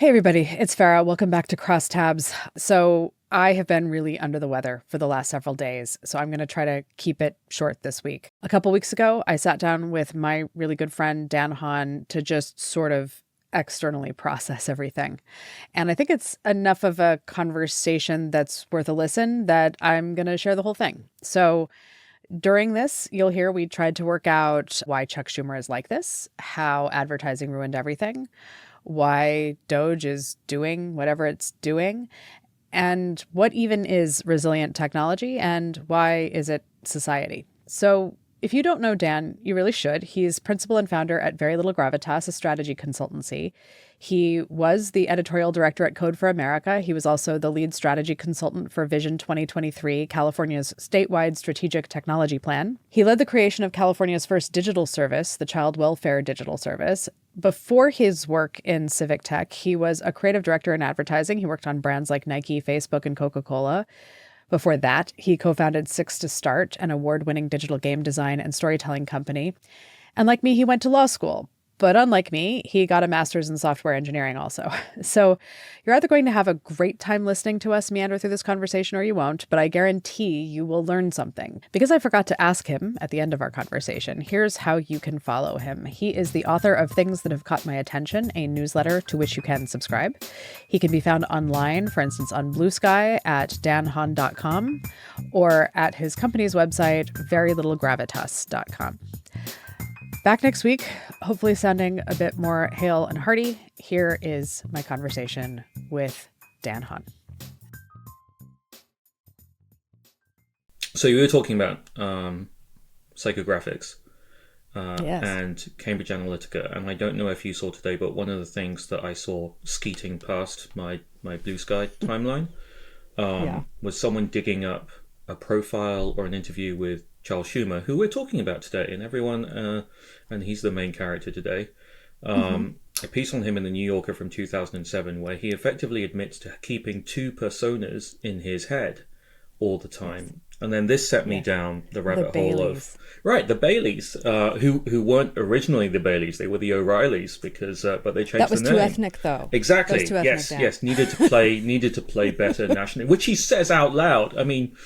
Hey everybody, it's Farrah. Welcome back to Crosstabs. So I have been really under the weather for the last several days, so I'm going to try to keep it short this week. A couple weeks ago, I sat down with my really good friend Dan Hahn to just sort of externally process everything. And I think it's enough of a conversation that's worth a listen that I'm going to share the whole thing. So during this, you'll hear we tried to work out why Chuck Schumer is like this, how advertising ruined everything, why DOGE is doing whatever it's doing, and what even is resilient technology and why is it society. So if you don't know Dan, you really should. He's principal and founder at Very Little Gravitas, a strategy consultancy. He was the editorial director at Code for America. He was also the lead strategy consultant for Vision 2023, California's statewide strategic technology plan. He led the creation of California's first digital service, the Child Welfare Digital Service. Before his work in civic tech, he was a creative director in advertising. He worked on brands like Nike, Facebook, and Coca-Cola. Before that, he co-founded Six to Start, an award-winning digital game design and storytelling company. And like me, he went to law school. But unlike me, he got a master's in software engineering also. So you're either going to have a great time listening to us meander through this conversation or you won't, but I guarantee you will learn something. Because I forgot to ask him at the end of our conversation, here's how you can follow him. He is the author of Things That Have Caught My Attention, a newsletter to which you can subscribe. He can be found online, for instance, on Blue Sky at danhahn.com or at his company's website, verylittlegravitas.com. Back next week, hopefully sounding a bit more hale and hearty. Here is my conversation with Dan Hahn. So you were talking about psychographics Yes. and Cambridge Analytica, and I don't know if you saw today, but one of the things that I saw skeeting past my Blue Sky timeline was someone digging up a profile or an interview with Charles Schumer, who we're talking about today, and everyone, and he's the main character today. A piece on him in the New Yorker from 2007, where he effectively admits to keeping two personas in his head all the time. And then this set me down the rabbit hole of the Baileys, who weren't originally the Baileys; they were the O'Reillys because, but they changed the name. That was too ethnic, though. Exactly. Yes. Needed to play better nationally, which he says out loud. I mean,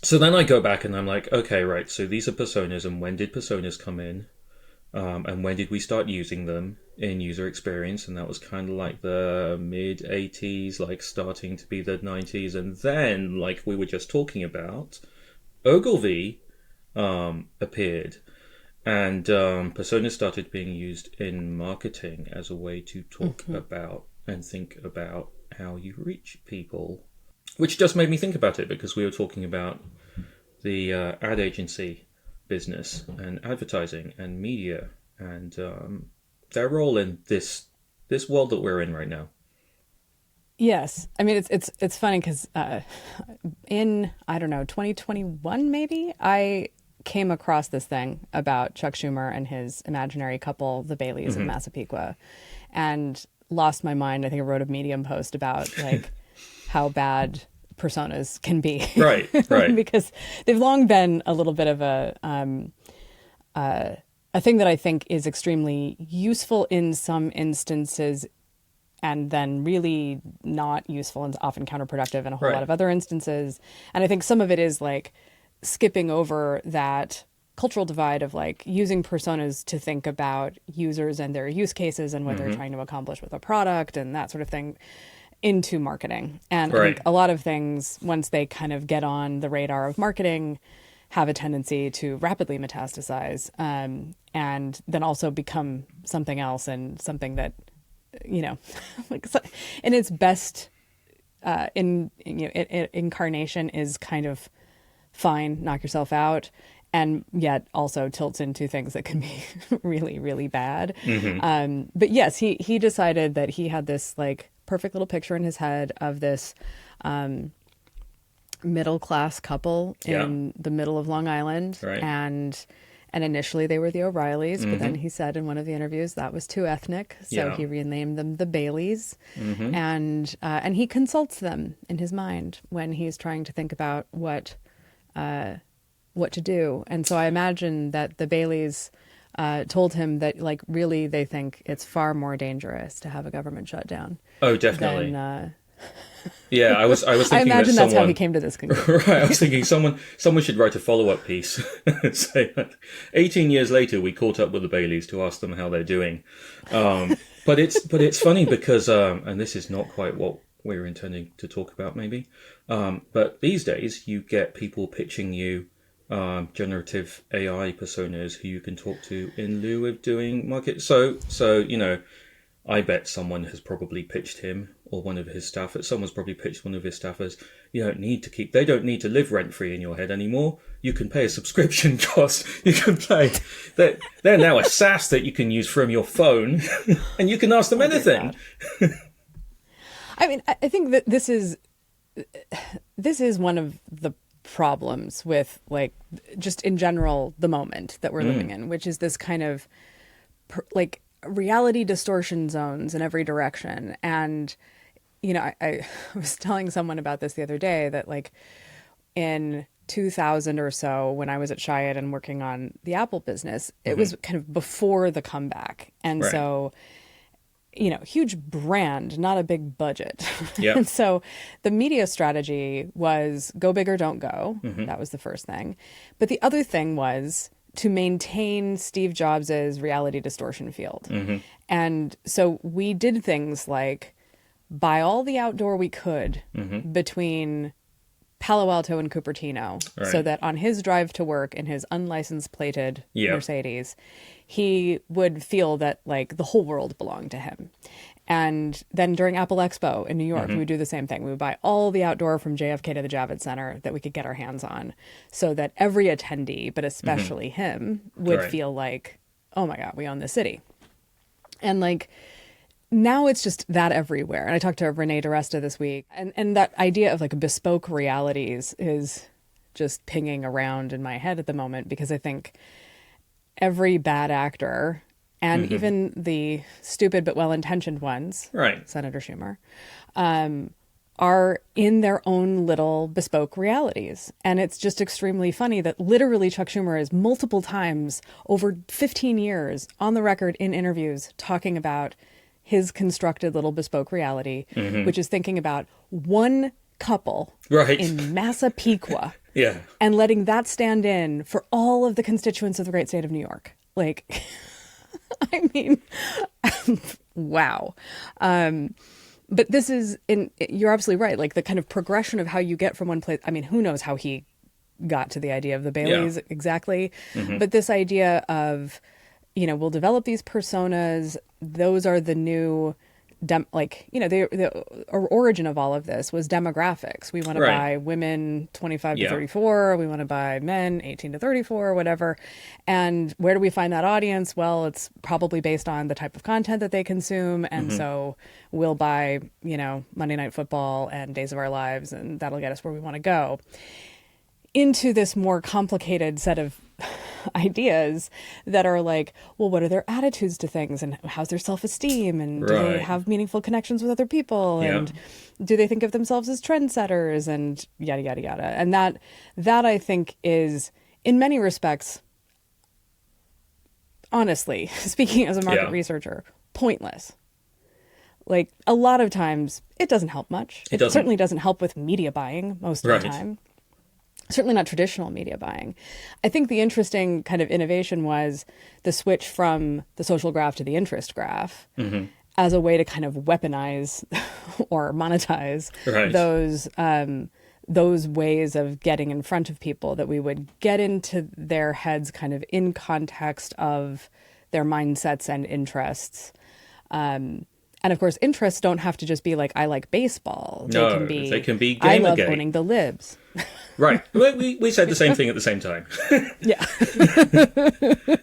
so then I go back and I'm like, okay, right. So these are personas, and when did personas come in? And when did we start using them in user experience? And that was kind of like the mid 80s, like starting to be the 90s. And then, like we were just talking about, Ogilvy appeared. And personas started being used in marketing as a way to talk about and think about how you reach people. Which just made me think about it because we were talking about the ad agency business and advertising and media and their role in this world that we're in right now. Yes. I mean, it's funny because in, 2021 maybe, I came across this thing about Chuck Schumer and his imaginary couple, the Baileys of Massapequa, and lost my mind. I think I wrote a Medium post about like how bad personas can be. Right. Because they've long been a little bit of a thing that I think is extremely useful in some instances and then really not useful and often counterproductive in a whole lot of other instances. And I think some of it is like skipping over that cultural divide of like using personas to think about users and their use cases and what they're trying to accomplish with a product and that sort of thing into marketing. And I think a lot of things, once they kind of get on the radar of marketing, have a tendency to rapidly metastasize and then also become something else and something that, like in its best incarnation is kind of fine, knock yourself out, and yet also tilts into things that can be really, really bad. But yes, he decided that he had this like perfect little picture in his head of this middle-class couple in the middle of Long Island. And initially they were the O'Reillys, but then he said in one of the interviews that was too ethnic, so he renamed them the Baileys. And he consults them in his mind when he's trying to think about what to do. And so I imagine that the Baileys told him that like really they think it's far more dangerous to have a government shutdown. Oh, definitely. Than, yeah, I was thinking I imagine that that's how he came to this conclusion. Right, I was thinking someone should write a follow-up piece. Say that 18 years later we caught up with the Baileys to ask them how they're doing. But it's funny because and this is not quite what we're intending to talk about maybe. But these days you get people pitching you generative AI personas who you can talk to in lieu of doing market. So I bet someone has probably pitched him or one of his staffers. Someone's probably pitched one of his staffers. They don't need to live rent free in your head anymore. You can pay a subscription cost. You can pay. They're now a SaaS that you can use from your phone, and you can ask them anything. I mean, I think that this is one of the problems with like just in general the moment that we're living in, which is this kind of like reality distortion zones in every direction. And I was telling someone about this the other day that like in 2000 or so when I was at Chiat and working on the Apple business, it was kind of before the comeback. And so huge brand, not a big budget. Yep. And so the media strategy was go big or don't go. That was the first thing. But the other thing was to maintain Steve Jobs's reality distortion field. And so we did things like buy all the outdoor we could between Palo Alto and Cupertino, so that on his drive to work in his unlicensed plated Mercedes, he would feel that like the whole world belonged to him. And then during Apple Expo in New York, we would do the same thing. We would buy all the outdoor from JFK to the Javits Center that we could get our hands on, so that every attendee, but especially him, would feel like, oh my God, we own this city. And like, now it's just that everywhere. And I talked to Renee DiResta this week, and that idea of like bespoke realities is just pinging around in my head at the moment, because I think every bad actor and even the stupid but well-intentioned ones, Senator Schumer, are in their own little bespoke realities. And it's just extremely funny that literally Chuck Schumer is multiple times over 15 years on the record in interviews talking about his constructed little bespoke reality, which is thinking about one couple in Massapequa and letting that stand in for all of the constituents of the great state of New York. Like, I mean, wow. But this is, you're absolutely right. Like the kind of progression of how you get from one place. I mean, who knows how he got to the idea of the Baileys exactly. But this idea of, we'll develop these personas. Those are the new, the origin of all of this was demographics. We want to buy women 25 to 34. We want to buy men 18 to 34, whatever. And where do we find that audience? Well, it's probably based on the type of content that they consume. And so we'll buy, Monday Night Football and Days of Our Lives, and that'll get us where we want to go. Into this more complicated set of ideas that are like, well, what are their attitudes to things, and how's their self-esteem, and do they have meaningful connections with other people, and do they think of themselves as trendsetters, and yada yada yada. And that I think is in many respects, honestly speaking as a market researcher, pointless. Like a lot of times it doesn't help much. It certainly doesn't help with media buying most of the time. Certainly not traditional media buying. I think the interesting kind of innovation was the switch from the social graph to the interest graph as a way to kind of weaponize or monetize those ways of getting in front of people, that we would get into their heads kind of in context of their mindsets and interests. And of course, interests don't have to just be like, I like baseball. They can be I love owning the libs. Right. We said the same thing at the same time. Yeah.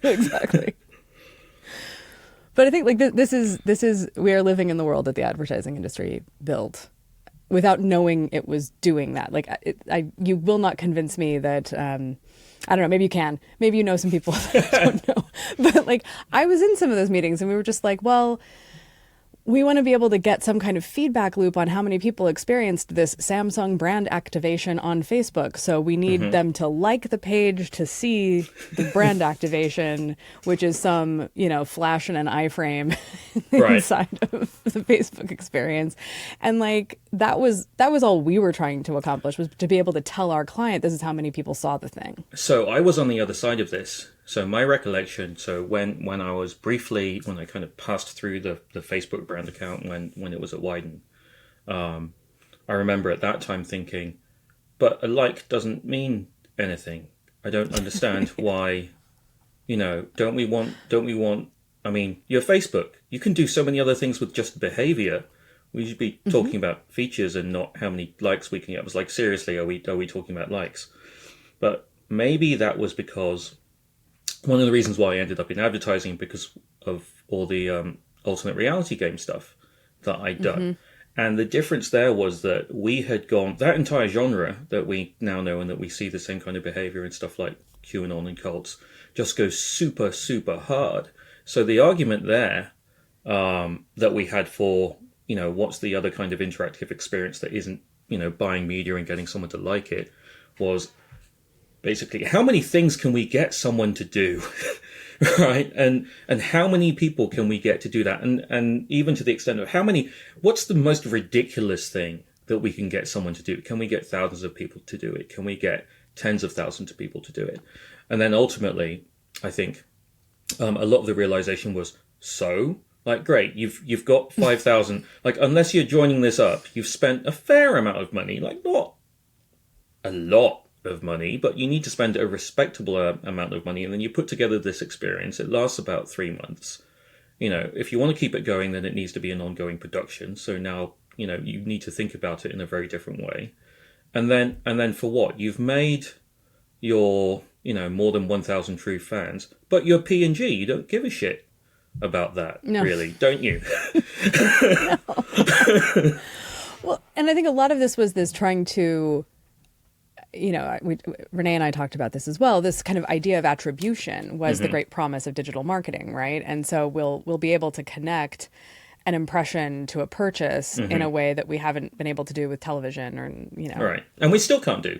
Exactly. But I think like this is we are living in the world that the advertising industry built without knowing it was doing that. Like you will not convince me that I don't know, maybe you can. Maybe you know some people that I don't know. But like I was in some of those meetings and we were just like, well, we want to be able to get some kind of feedback loop on how many people experienced this Samsung brand activation on Facebook. So we need them to like the page to see the brand activation, which is some, flash in an iframe inside of the Facebook experience. And like, that was all we were trying to accomplish, was to be able to tell our client, this is how many people saw the thing. So I was on the other side of this. So my recollection, when I kind of passed through the Facebook brand account when it was at Wyden, I remember at that time thinking, but a like doesn't mean anything. I don't understand why, don't we want, I mean, you're Facebook. You can do so many other things with just behavior. We should be talking about features and not how many likes we can get. I was like, seriously, are we talking about likes? But maybe that was because one of the reasons why I ended up in advertising, because of all the alternate reality game stuff that I'd done. And the difference there was that we had gone, that entire genre that we now know and that we see the same kind of behavior and stuff like QAnon and cults just goes super, super hard. So the argument there that we had for, what's the other kind of interactive experience that isn't, buying media and getting someone to like it, was basically, how many things can we get someone to do? Right? And how many people can we get to do that? And even to the extent of what's the most ridiculous thing that we can get someone to do? Can we get thousands of people to do it? Can we get tens of thousands of people to do it? And then ultimately, I think a lot of the realization was, like, great, you've got 5,000, like, unless you're joining this up, you've spent a fair amount of money, like, not a lot of money, but you need to spend a respectable amount of money, and then you put together this experience. It lasts about 3 months. If you want to keep it going, then it needs to be an ongoing production. So now, you need to think about it in a very different way. And then for what? You've made your, more than 1,000 true fans, but you're P&G. You don't give a shit about that, really, don't you? Well, and I think a lot of this was this trying to, Renee and I talked about this as well. This kind of idea of attribution was the great promise of digital marketing, right? And so we'll be able to connect an impression to a purchase in a way that we haven't been able to do with television, or Right, and we still can't do.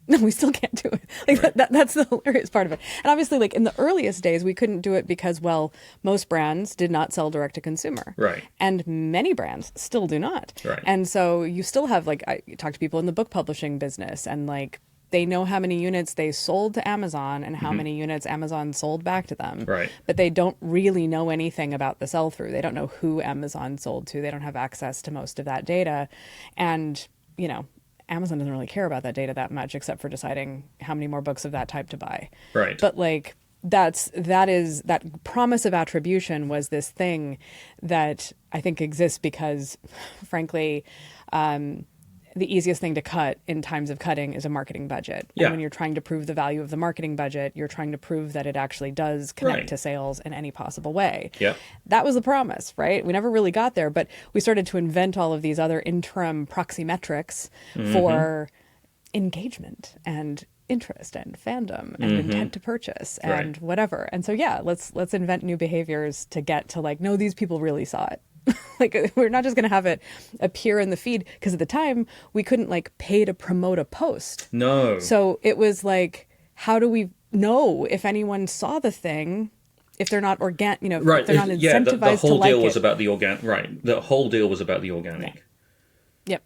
No, we still can't do it. Like, right. That's the hilarious part of it. And obviously, like, in the earliest days, we couldn't do it because, well, most brands did not sell direct to consumer. Right. And many brands still do not. Right. And so you still have, like, I talk to people in the book publishing business, and, like, they know how many units they sold to Amazon and how many units Amazon sold back to them. Right. But they don't really know anything about the sell-through. They don't know who Amazon sold to. They don't have access to most of that data. And, Amazon doesn't really care about that data that much, except for deciding how many more books of that type to buy. Right. But like, that promise of attribution was this thing that I think exists because, frankly, the easiest thing to cut in times of cutting is a marketing budget. Yeah. And when you're trying to prove the value of the marketing budget, you're trying to prove that it actually does connect to sales in any possible way. Yeah. That was the promise, right? We never really got there, but we started to invent all of these other interim proxy metrics for engagement and interest and fandom and intent to purchase and whatever. And so, yeah, let's invent new behaviors to get to, like, no, these people really saw it. Like, we're not just going to have it appear in the feed, because at the time we couldn't, like, pay to promote a post. No. So it was like, how do we know if anyone saw the thing if they're not right. if they're not incentivized the whole to like deal it? was about the organic. Right. The whole deal was about the organic. Yeah.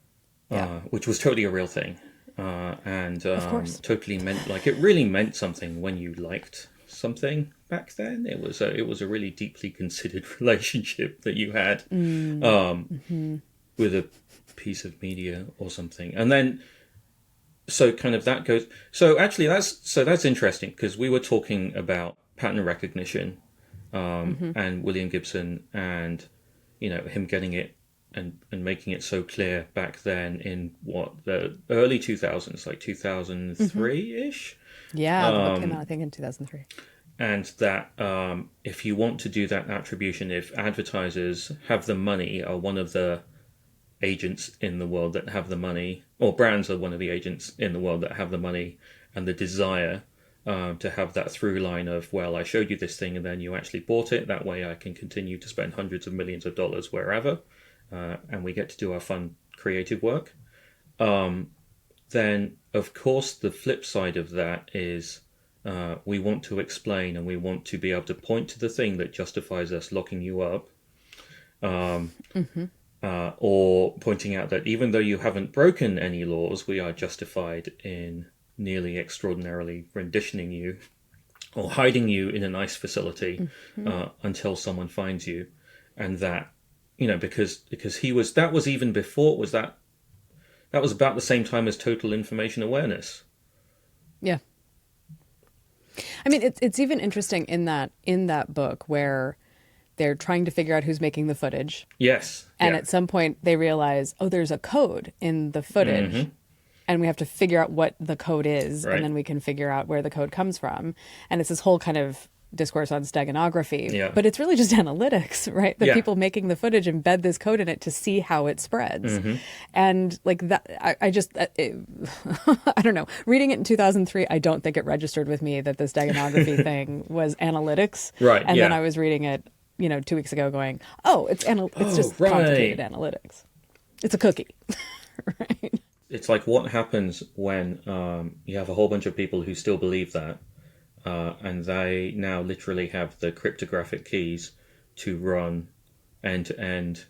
Yep. Which was totally a real thing. And of course. totally meant, like, it really meant something when you liked something back then. It was a really deeply considered relationship that you had with a piece of media or something. And then so kind of that goes, so actually that's interesting, because we were talking about pattern recognition and William Gibson, and him getting it and making it so clear back then in the early 2000s, like 2003-ish. Yeah, the book came out, I think, in 2003. And that if you want to do that attribution, if advertisers have the money, are one of the agents in the world that have the money, or brands are one of the agents in the world that have the money and the desire to have that through line of, well, I showed you this thing and then you actually bought it. That way I can continue to spend hundreds of millions of dollars wherever, and we get to do our fun creative work. Then, of course, the flip side of that is we want to explain and we want to be able to point to the thing that justifies us locking you up. Or pointing out that even though you haven't broken any laws, we are justified in nearly extraordinarily renditioning you or hiding you in a nice facility until someone finds you. And that, because that was even before, that was about the same time as total information awareness. Yeah. I mean, it's even interesting in that book where they're trying to figure out who's making the footage. Yes. And at some point they realize, there's a code in the footage. And we have to figure out what the code is. Right. And then we can figure out where the code comes from. And it's this whole kind of discourse on steganography. Yeah. But it's really just analytics, right? The people making the footage embed this code in it to see how it spreads. And like that, I don't know. Reading it in 2003, I don't think it registered with me that the steganography thing was analytics. Right. And then I was reading it 2 weeks ago going, it's just complicated analytics. It's a cookie, right? It's like what happens when you have a whole bunch of people who still believe that, and they now literally have the cryptographic keys to run end to end,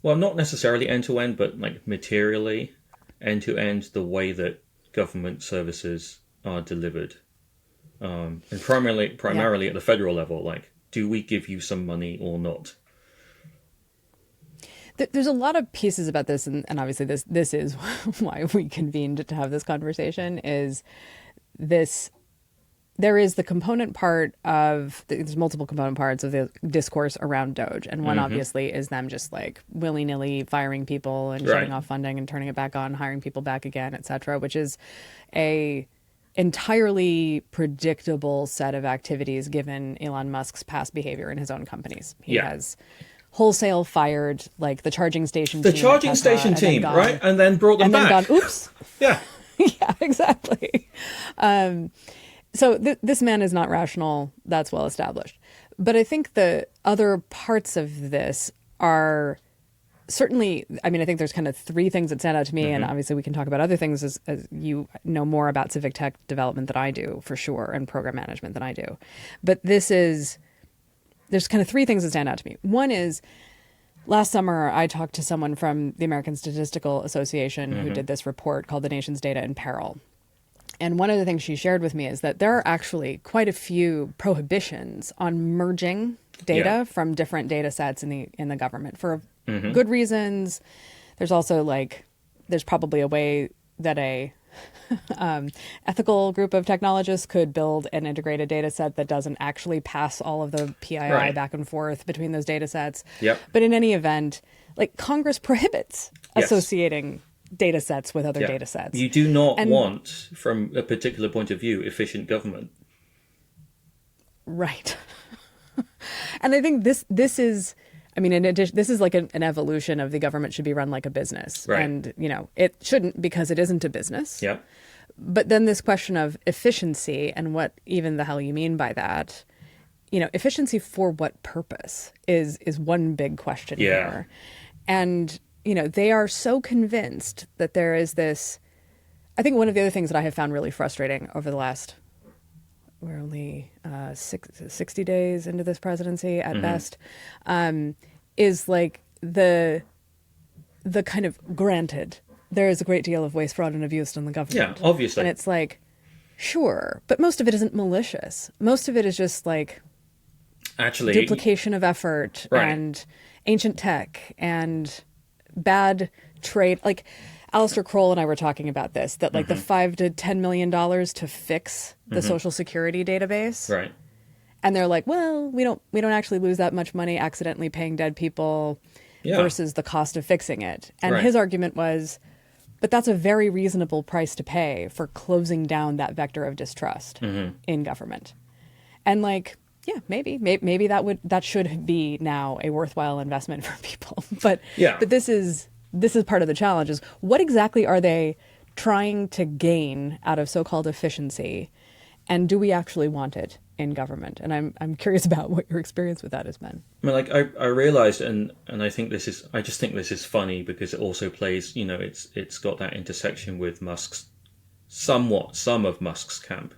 well, not necessarily end to end, but like materially end to end the way that government services are delivered. And primarily at the federal level, like, do we give you some money or not? There's a lot of pieces about this, and obviously this is why we convened to have this conversation, is this. There is the component part of, there's multiple component parts of the discourse around DOGE. And one obviously is them just like willy-nilly firing people and shutting off funding and turning it back on, hiring people back again, et cetera, which is a entirely predictable set of activities given Elon Musk's past behavior in his own companies. He has wholesale fired like the charging station team. The charging station team, right? And then brought them back. And then gone, oops. Yeah. Yeah, exactly. So this man is not rational. That's well established. But I think the other parts of this are certainly, I think there's kind of three things that stand out to me. And obviously we can talk about other things as you know more about civic tech development than I do, for sure, and program management than I do. But there's kind of three things that stand out to me. One is, last summer, I talked to someone from the American Statistical Association who did this report called The Nation's Data in Peril. And one of the things she shared with me is that there are actually quite a few prohibitions on merging data from different data sets in the government for good reasons. There's also there's probably a way that a ethical group of technologists could build an integrated data set that doesn't actually pass all of the PII back and forth between those data sets. Yep. But in any event, Congress prohibits associating data sets with other data sets. You do not want, from a particular point of view, efficient government. Right. And I think this is, in addition, this is like an evolution of the government should be run like a business. Right. And, it shouldn't, because it isn't a business. Yeah. But then this question of efficiency and what even the hell you mean by that, efficiency for what purpose is one big question here. And they are so convinced that there is this. I think one of the other things that I have found really frustrating over the last, we're only 60 days into this presidency at best, is like the kind of granted, there is a great deal of waste, fraud, and abuse in the government. Yeah, obviously. And it's like, sure, but most of it isn't malicious. Most of it is just actually duplication of effort and ancient tech and bad trade. Like Alistair Kroll and I were talking about this, that the $5 to $10 million to fix the Social Security database. Right. And they're like, well, we don't actually lose that much money accidentally paying dead people versus the cost of fixing it. And his argument was, but that's a very reasonable price to pay for closing down that vector of distrust in government. And maybe that should be now a worthwhile investment for people. But this is part of the challenge, is what exactly are they trying to gain out of so-called efficiency And do we actually want it in government? And I'm curious about what your experience with that has been. I mean, like I realized, and I think this is, I just think this is funny because it also plays, it's got that intersection with some of Musk's camp,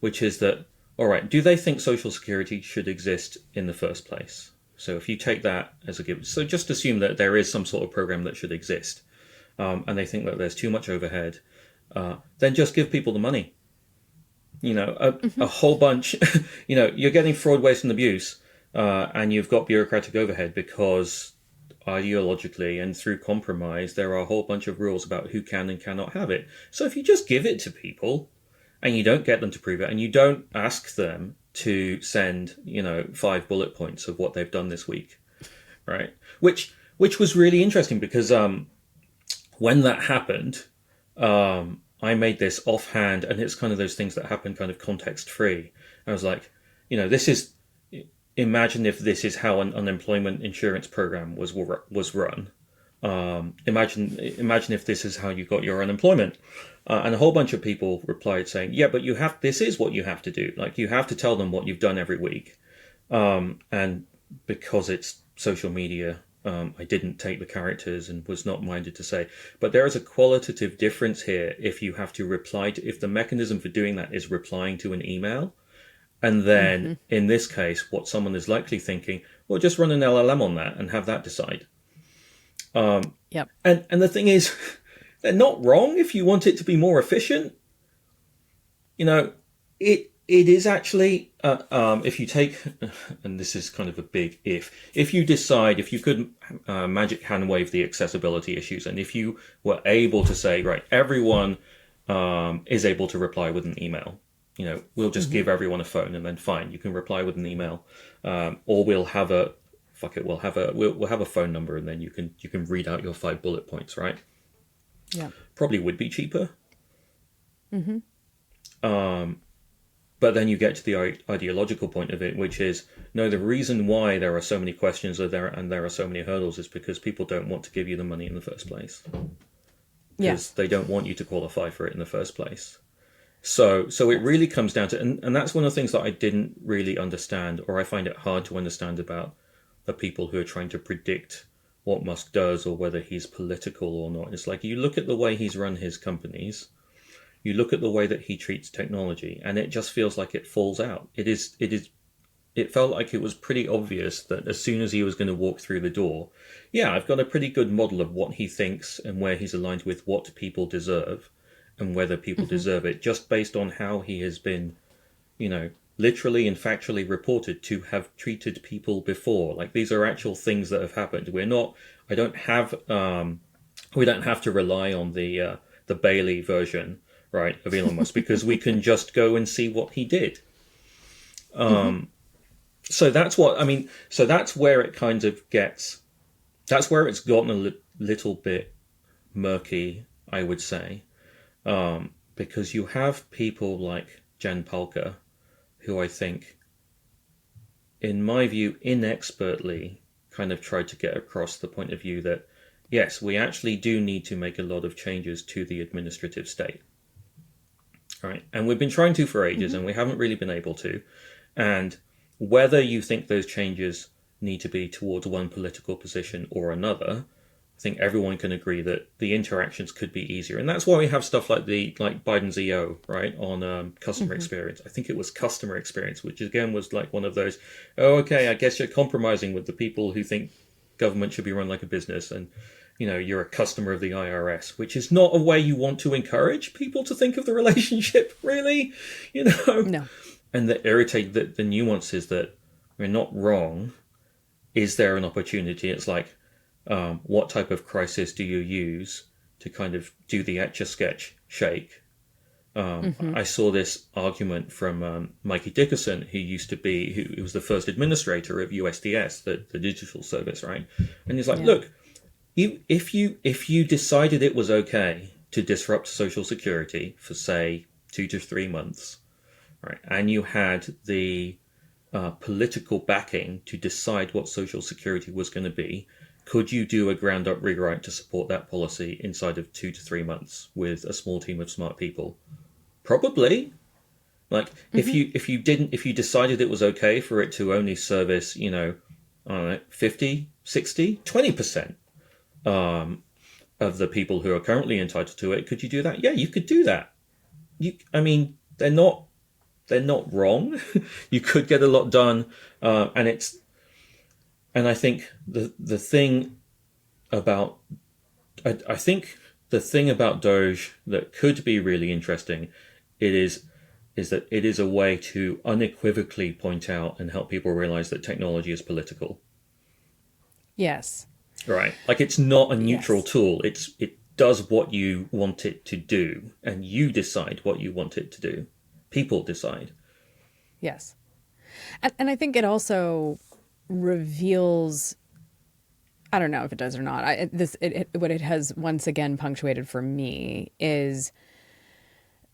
which is that, all right, do they think Social Security should exist in the first place? So if you take that as a given, so just assume that there is some sort of program that should exist, and they think that there's too much overhead, then just give people the money. A whole bunch, you're getting fraud, waste, and abuse, and you've got bureaucratic overhead because ideologically and through compromise, there are a whole bunch of rules about who can and cannot have it. So if you just give it to people and you don't get them to prove it and you don't ask them to send, 5 bullet points of what they've done this week, right? Which was really interesting because when that happened, I made this offhand, and it's kind of those things that happen kind of context free. I was like, imagine if this is how an unemployment insurance program was run. Imagine if this is how you got your unemployment. And a whole bunch of people replied saying, yeah, but this is what you have to do. Like, you have to tell them what you've done every week. And because it's social media, I didn't take the characters and was not minded to say, but there is a qualitative difference here if you have to if the mechanism for doing that is replying to an email. And then in this case, what someone is likely thinking, well, just run an LLM on that and have that decide. Yep. And the thing is, they're not wrong if you want it to be more efficient. It is actually, if you take, and this is kind of a big if you decide, if you could magic hand wave the accessibility issues, and if you were able to say, right, everyone is able to reply with an email, we'll just give everyone a phone and then fine, you can reply with an email, or we'll have a phone number and then you can read out your 5 bullet points, right? Yeah. Probably would be cheaper. But then you get to the ideological point of it, which is, no, the reason why there are so many questions and there are so many hurdles is because people don't want to give you the money in the first place. Because they don't want you to qualify for it in the first place. So it really comes down to, and that's one of the things that I didn't really understand, or I find it hard to understand about the people who are trying to predict what Musk does or whether he's political or not. It's like, you look at the way he's run his companies, you look at the way that he treats technology, and it just feels like it falls out. It felt like it was pretty obvious that as soon as he was going to walk through the door, I've got a pretty good model of what he thinks and where he's aligned with what people deserve and whether people deserve it, just based on how he has been, literally and factually reported to have treated people before. Like, these are actual things that have happened. We don't have to rely on the Bailey version, right, of Elon Musk, because we can just go and see what he did. So that's so that's where it kind of that's where it's gotten a little bit murky, I would say, because you have people like Jen Palka, who I think, in my view, inexpertly kind of tried to get across the point of view that, yes, we actually do need to make a lot of changes to the administrative state. Right. And we've been trying to for ages, and we haven't really been able to. And whether you think those changes need to be towards one political position or another, I think everyone can agree that the interactions could be easier. And that's why we have stuff like Biden's EO, right, on customer experience. I think it was customer experience, which again was like one of those, I guess you're compromising with the people who think government should be run like a business, and you're a customer of the IRS, which is not a way you want to encourage people to think of the relationship, really, No. And that irritate the nuances that we're not wrong. Is there an opportunity? It's like, what type of crisis do you use to kind of do the Etch-a-Sketch shake? I saw this argument from Mikey Dickerson, who was the first administrator of USDS, the digital service, right? And he's like, look, if you decided it was okay to disrupt Social Security for, say, 2 to 3 months, right, and you had the political backing to decide what Social Security was going to be, could you do a ground-up rewrite to support that policy inside of 2 to 3 months with a small team of smart people? Probably. Like if you decided it was okay for it to only service, I don't know, 50, 60, 20% of the people who are currently entitled to it, could you do that? Yeah, you could do that. I mean, they're not wrong. You could get a lot done, and I think the thing about I think the thing about Doge that could be really interesting is that it is a way to unequivocally point out and help people realize that technology is political. Yes. Right. Like, it's not a neutral Yes. tool. It does what you want it to do, and you decide what you want it to do. People decide. Yes. And I think it also reveals, I don't know if it does or not. What it has once again punctuated for me is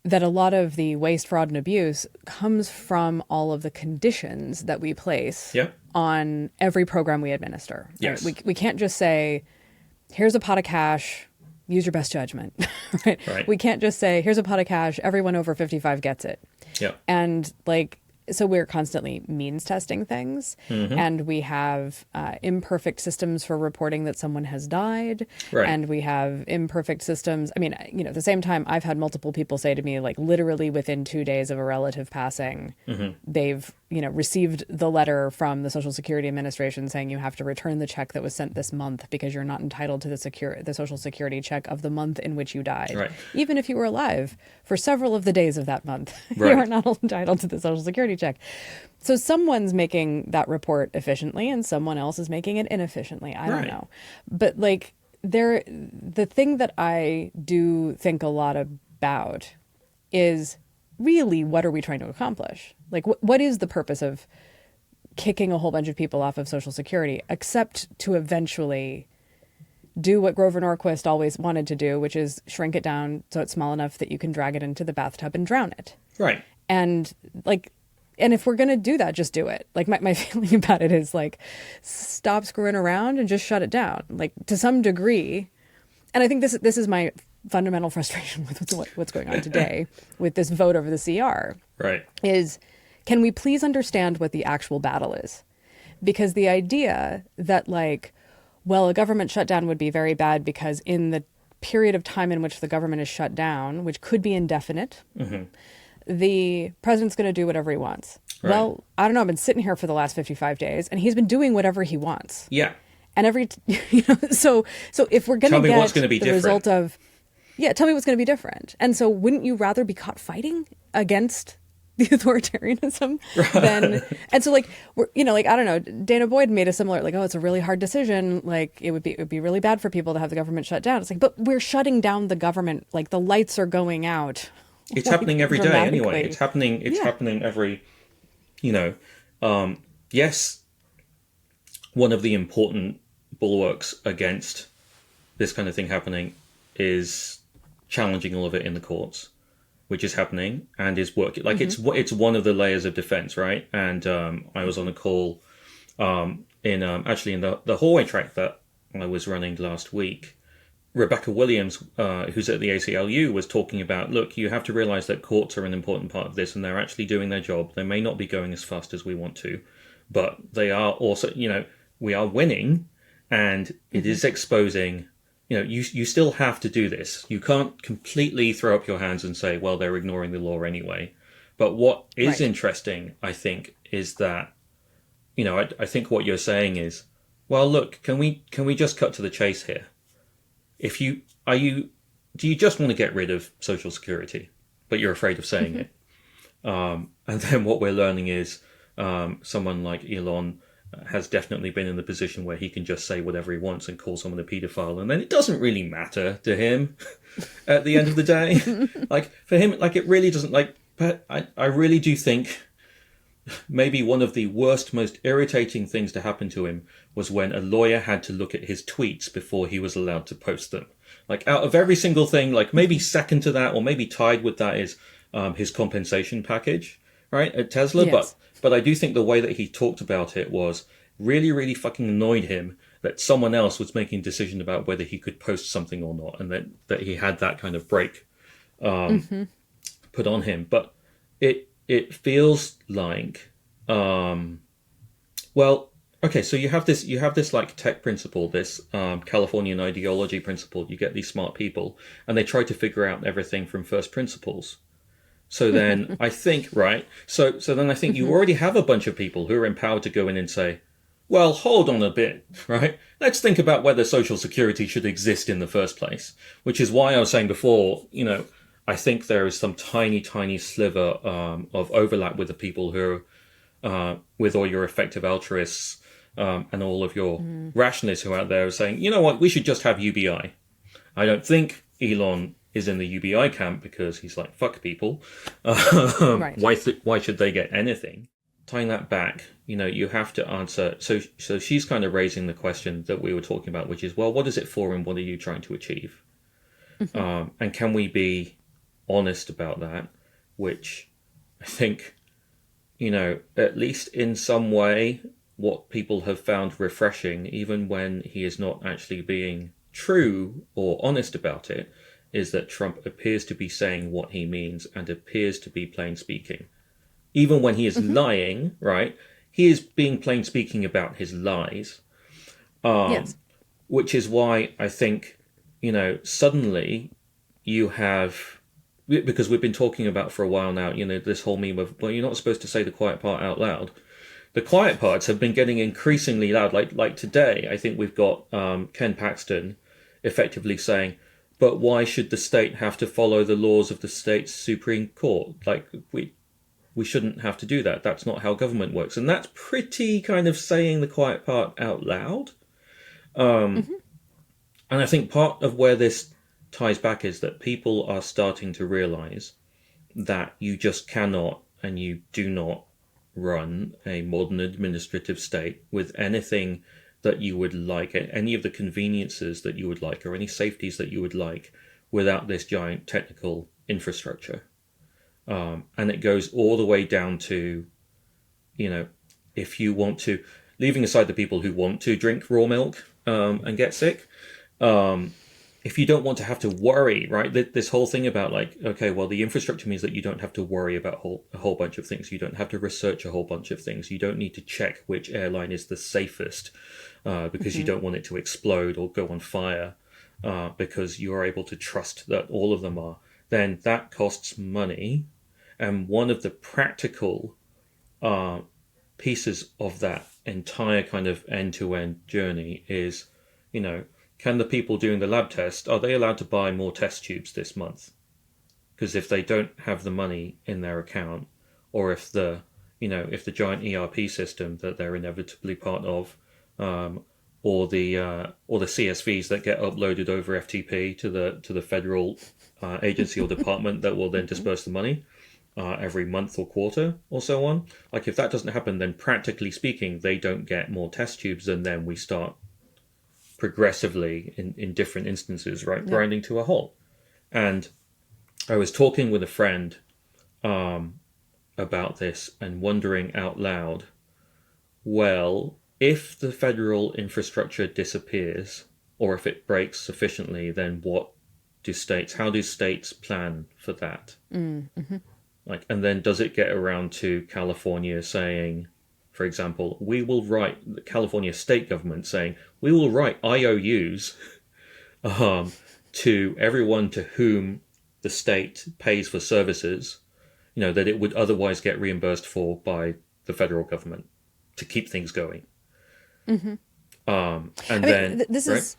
that a lot of the waste, fraud, and abuse comes from all of the conditions that we place on every program we administer. Yes. Right? We can't just say, here's a pot of cash, use your best judgment. Right? We can't just say, here's a pot of cash, everyone over 55 gets it. Yeah. And so we're constantly means testing things, and we have imperfect systems for reporting that someone has died, and we have imperfect systems. I mean, at the same time, I've had multiple people say to me, like, literally within 2 days of a relative passing, they've received the letter from the Social Security Administration saying you have to return the check that was sent this month because you're not entitled to the Social Security check of the month in which you died, even if you were alive for several of the days of that month. You are not entitled to the Social Security check. So someone's making that report efficiently and someone else is making it inefficiently. I don't know. But the thing that I do think a lot about is really, what are we trying to accomplish? Like, what is the purpose of kicking a whole bunch of people off of Social Security, except to eventually do what Grover Norquist always wanted to do, which is shrink it down so it's small enough that you can drag it into the bathtub and drown it. Right. And if we're going to do that, just do it. Like, my feeling about it is, like, stop screwing around and just shut it down, like, to some degree. And I think this is my fundamental frustration with what's going on today with this vote over the CR. Right. Is, can we please understand what the actual battle is? Because the idea that, like, well, a government shutdown would be very bad because in the period of time in which the government is shut down, which could be indefinite, the president's going to do whatever he wants. Right. Well, I don't know. I've been sitting here for the last 55 days, and he's been doing whatever he wants. Yeah. And so if we're going to get what's going to be the different result of, tell me what's going to be different. And so, wouldn't you rather be caught fighting against the authoritarianism than? And so, like, I don't know. Dana Boyd made a similar, like, oh, it's a really hard decision. Like, it would be really bad for people to have the government shut down. It's like, but we're shutting down the government. Like, the lights are going out. It's happening every day anyway. It's happening every, yes, one of the important bulwarks against this kind of thing happening is challenging all of it in the courts, which is happening and is working. Like, it's one of the layers of defense, right? And I was on a call in the hallway track that I was running last week. Rebecca Williams, who's at the ACLU, was talking about, look, you have to realize that courts are an important part of this, and they're actually doing their job. They may not be going as fast as we want to, but they are also, we are winning, and it is exposing, you still have to do this. You can't completely throw up your hands and say, well, they're ignoring the law anyway. But what is interesting, I think, is that, I think what you're saying is, well, look, can we just cut to the chase here? Do you just want to get rid of Social Security, but you're afraid of saying it? And then what we're learning is someone like Elon has definitely been in the position where he can just say whatever he wants and call someone a paedophile, and then it doesn't really matter to him at the end of the day. Like, for him, like, it really doesn't, like, but I really do think maybe one of the worst, most irritating things to happen to him was when a lawyer had to look at his tweets before he was allowed to post them. Like, out of every single thing, like, maybe second to that or maybe tied with that is his compensation package, right, at Tesla. Yes. But I do think the way that he talked about it was really, really fucking annoyed him that someone else was making a decision about whether he could post something or not, and that he had that kind of break put on him. But it feels like, well, okay, so you have this like tech principle, this Californian ideology principle. You get these smart people, and they try to figure out everything from first principles. So then I think, right? So then I think you already have a bunch of people who are empowered to go in and say, well, hold on a bit, right? Let's think about whether Social Security should exist in the first place, which is why I was saying before, I think there is some tiny, tiny sliver of overlap with the people who are, with all your effective altruists and all of your rationalists who are out there are saying, you know what, we should just have UBI. I don't think Elon is in the UBI camp because he's like, fuck people. Right. Why should they get anything? Tying that back, you have to answer. So she's kind of raising the question that we were talking about, which is, well, what is it for and what are you trying to achieve? And can we be honest about that? Which I think, at least in some way, what people have found refreshing, even when he is not actually being true or honest about it, is that Trump appears to be saying what he means and appears to be plain speaking. Even when he is lying, right? He is being plain speaking about his lies. Yes. Which is why I think, suddenly you have, because we've been talking about for a while now, this whole meme of, well, you're not supposed to say the quiet part out loud. The quiet parts have been getting increasingly loud. Like today, I think we've got Ken Paxton effectively saying, but why should the state have to follow the laws of the state's Supreme Court? Like, we shouldn't have to do that. That's not how government works. And that's pretty kind of saying the quiet part out loud. And I think part of where this ties back is that people are starting to realize that you just cannot and you do not run a modern administrative state with anything that you would like, any of the conveniences that you would like, or any safeties that you would like, without this giant technical infrastructure. And it goes all the way down to, if you want to, leaving aside the people who want to drink raw milk and get sick, if you don't want to have to worry, right? This whole thing about like, okay, well, the infrastructure means that you don't have to worry about a whole bunch of things. You don't have to research a whole bunch of things. You don't need to check which airline is the safest because you don't want it to explode or go on fire because you're able to trust that all of them are. Then that costs money. And one of the practical pieces of that entire kind of end-to-end journey is, can the people doing the lab test, are they allowed to buy more test tubes this month? Because if they don't have the money in their account, or if the giant ERP system that they're inevitably part of, or the CSVs that get uploaded over FTP to the federal agency or department that will then disperse the money every month or quarter or so on. Like if that doesn't happen, then practically speaking, they don't get more test tubes, and then we start progressively in different instances, right, grinding to a halt. And I was talking with a friend about this and wondering out loud, well, if the federal infrastructure disappears or if it breaks sufficiently, then how do states plan for that? Like, and then does it get around to California saying, for example, the California state government saying, we will write IOUs to everyone to whom the state pays for services, that it would otherwise get reimbursed for by the federal government to keep things going. This is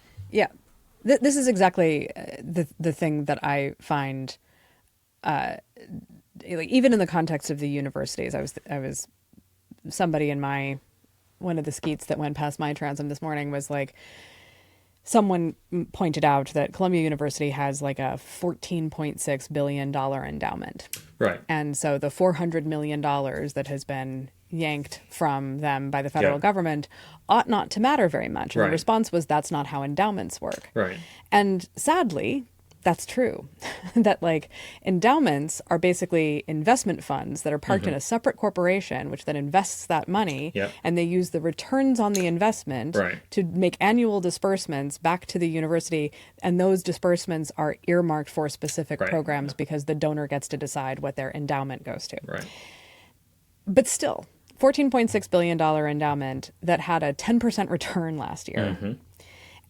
exactly the thing that I find, like even in the context of the universities. I was somebody in one of the skeets that went past my transom this morning was like, someone pointed out that Columbia University has like a $14.6 billion endowment. Right. And so the $400 million that has been yanked from them by the federal government ought not to matter very much. And the response was, that's not how endowments work. Right. And sadly, that's true. That like endowments are basically investment funds that are parked in a separate corporation, which then invests that money, and they use the returns on the investment to make annual disbursements back to the university. And those disbursements are earmarked for specific programs because the donor gets to decide what their endowment goes to. Right. But still, $14.6 billion endowment that had a 10% return last year. Mm-hmm.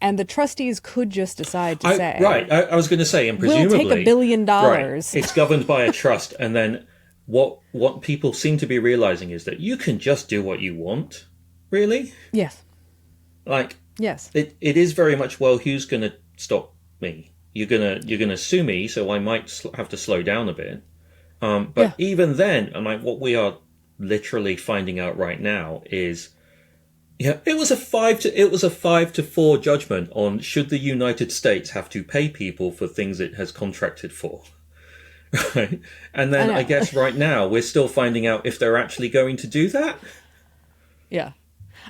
And the trustees could just decide to say... Right, I was going to say, and presumably... We'll take $1 billion. Right, it's governed by a trust, and then what people seem to be realizing is that you can just do what you want, really? Yes. Like, yes. It is very much, well, who's going to stop me? You're gonna sue me, so I might have to slow down a bit. But even then, I'm like, what we are literally finding out right now is... Yeah, it was a 5-4 judgment on should the United States have to pay people for things it has contracted for, right? And then I guess right now we're still finding out if they're actually going to do that. Yeah,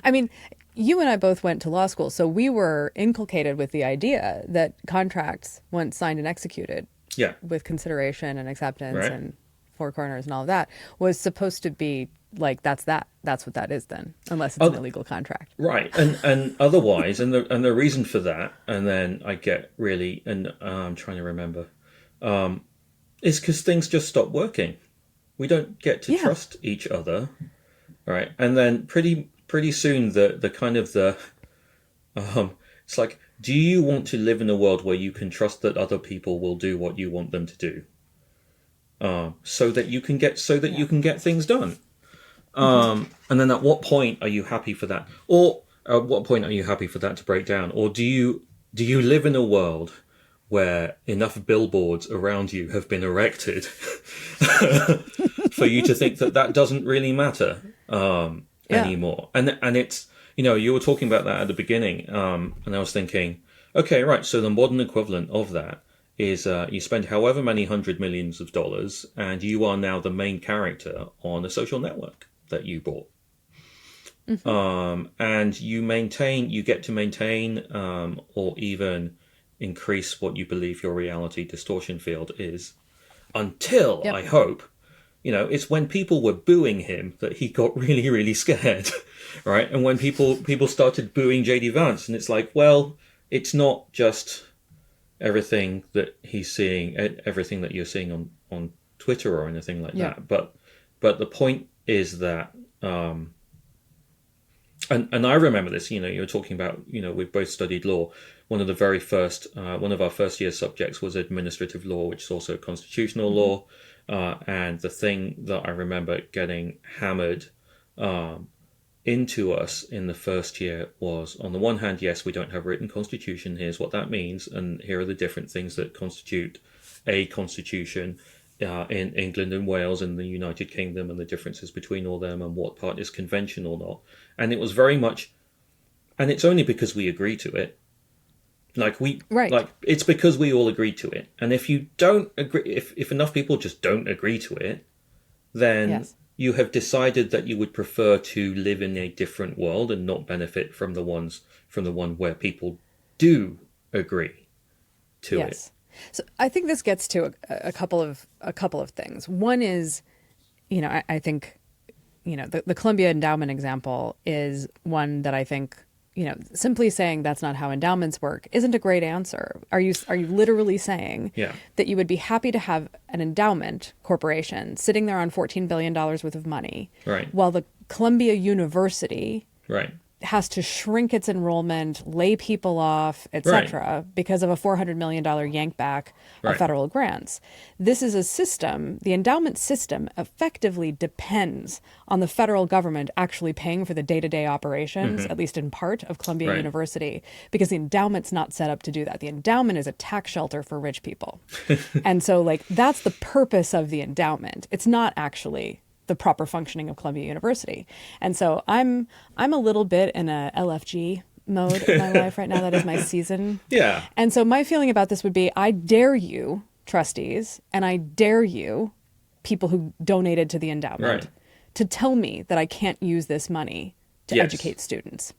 I mean, you and I both went to law school, so we were inculcated with the idea that contracts, once signed and executed, with consideration and acceptance and four corners and all of that, was supposed to be. Like that's what that is then, unless it's an illegal contract. Right. And otherwise, and the reason for that, and then I get really, and I'm trying to remember, is because things just stop working. We don't get to trust each other. Right. And then pretty soon the kind of the, it's like, do you want to live in a world where you can trust that other people will do what you want them to do? So that you can get things done. And then at what point are you happy for that? Or at what point are you happy for that to break down? Or do you live in a world where enough billboards around you have been erected for you to think that doesn't really matter anymore? And it's, you were talking about that at the beginning, and I was thinking, okay, right, so the modern equivalent of that is you spend however many $100 millions, and you are now the main character on a social network that you bought. Mm-hmm. And you get to maintain or even increase what you believe your reality distortion field is until, I hope, it's when people were booing him that he got really, really scared, right? And when people started booing J.D. Vance, and it's like, well, it's not just everything that he's seeing, everything that you're seeing on Twitter or anything like that. But the point is that, and I remember this, you were talking about, we've both studied law. One of our first year subjects was administrative law, which is also constitutional law. And the thing that I remember getting hammered into us in the first year was, on the one hand, yes, we don't have a written constitution. Here's what that means. And here are the different things that constitute a constitution in England and Wales and the United Kingdom, and the differences between all them and what part is convention or not. And it was very much, and it's only because we agree to it. It's because we all agreed to it. And if you don't agree, if enough people just don't agree to it, then you have decided that you would prefer to live in a different world and not benefit from the one where people do agree to it. So I think this gets to a couple of things. One is, I think, the Columbia endowment example is one that I think, simply saying that's not how endowments work isn't a great answer. Are you literally saying that you would be happy to have an endowment corporation sitting there on $14 billion worth of money, while the Columbia University has to shrink its enrollment, lay people off, etc., because of a $400 million yank back of federal grants? This is a system, the endowment system effectively depends on the federal government actually paying for the day-to-day operations, at least in part, of Columbia University, because the endowment's not set up to do that. The endowment is a tax shelter for rich people. And so, that's the purpose of the endowment. It's not actually the proper functioning of Columbia University. And so I'm a little bit in a LFG mode in my life right now. That is my season. Yeah. And so my feeling about this would be, I dare you, trustees, and I dare you, people who donated to the endowment, to tell me that I can't use this money to educate students.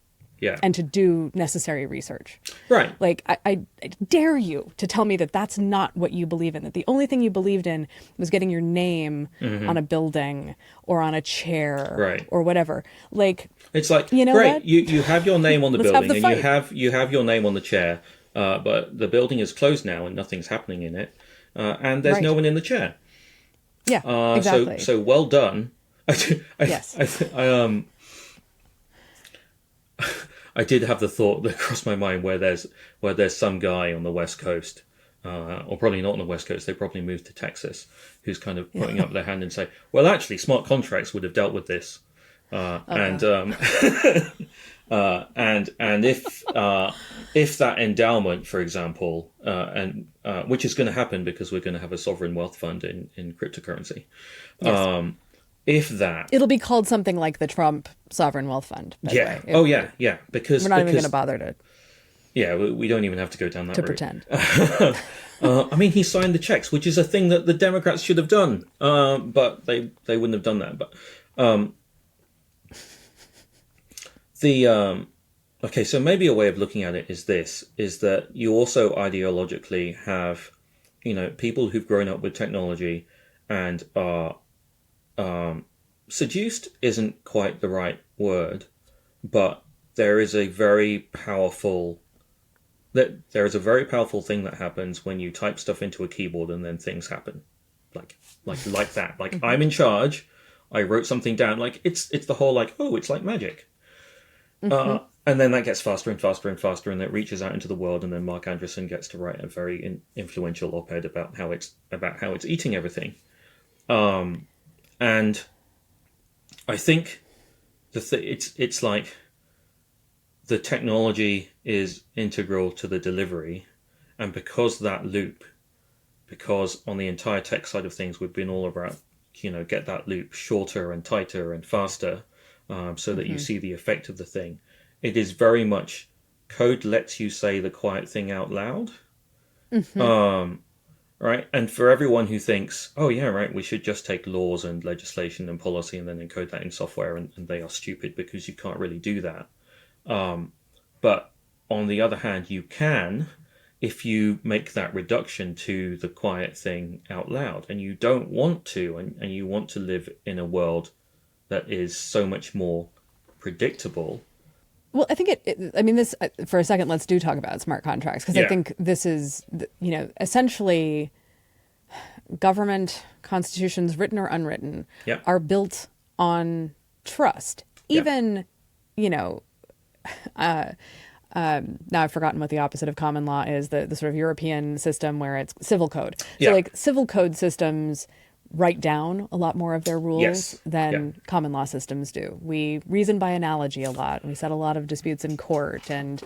And to do necessary research. Right. I dare you to tell me that that's not what you believe in, that the only thing you believed in was getting your name on a building or on a chair or whatever. It's like, great, what? You have your name on the building and you have your name on the chair, but the building is closed now and nothing's happening in it, and there's no one in the chair. Yeah, exactly. So well done. Yes. I did have the thought that crossed my mind where there's some guy on the West Coast, or probably not on the West Coast, they probably moved to Texas, who's kind of putting up their hand and say, well, actually, smart contracts would have dealt with this. And if that endowment, for example, which is going to happen because we're going to have a sovereign wealth fund in cryptocurrency. Yes. If that, it'll be called something like the Trump Sovereign Wealth Fund. By the way. Yeah. Because we're not even going to bother to. Yeah, we don't even have to go down that route. Pretend. I mean, he signed the checks, which is a thing that the Democrats should have done, but they wouldn't have done that. But okay, so maybe a way of looking at it is that you also ideologically have, people who've grown up with technology and are seduced isn't quite the right word, but there is a very powerful thing that happens when you type stuff into a keyboard and then things happen, like that. Like mm-hmm. I'm in charge. I wrote something down. Like it's the whole it's like magic. Mm-hmm. And then that gets faster and faster and faster, and it reaches out into the world. And then Mark Anderson gets to write a very influential op-ed about how it's eating everything. And I think it's like the technology is integral to the delivery, and because on the entire tech side of things, we've been all about get that loop shorter and tighter and faster, so that you see the effect of the thing. It is very much code lets you say the quiet thing out loud. Mm-hmm. Right. And for everyone who thinks, oh, yeah, right, we should just take laws and legislation and policy and then encode that in software, and they are stupid because you can't really do that. But on the other hand, you can if you make that reduction to the quiet thing out loud, and you don't want to, and you want to live in a world that is so much more predictable. Well, I think this, for a second, let's talk about smart contracts, because I think this is, essentially government constitutions, written or unwritten, are built on trust. Even, now I've forgotten what the opposite of common law is, the sort of European system where it's civil code. So civil code systems write down a lot more of their rules than common law systems do. We reason by analogy a lot. We set a lot of disputes in court, and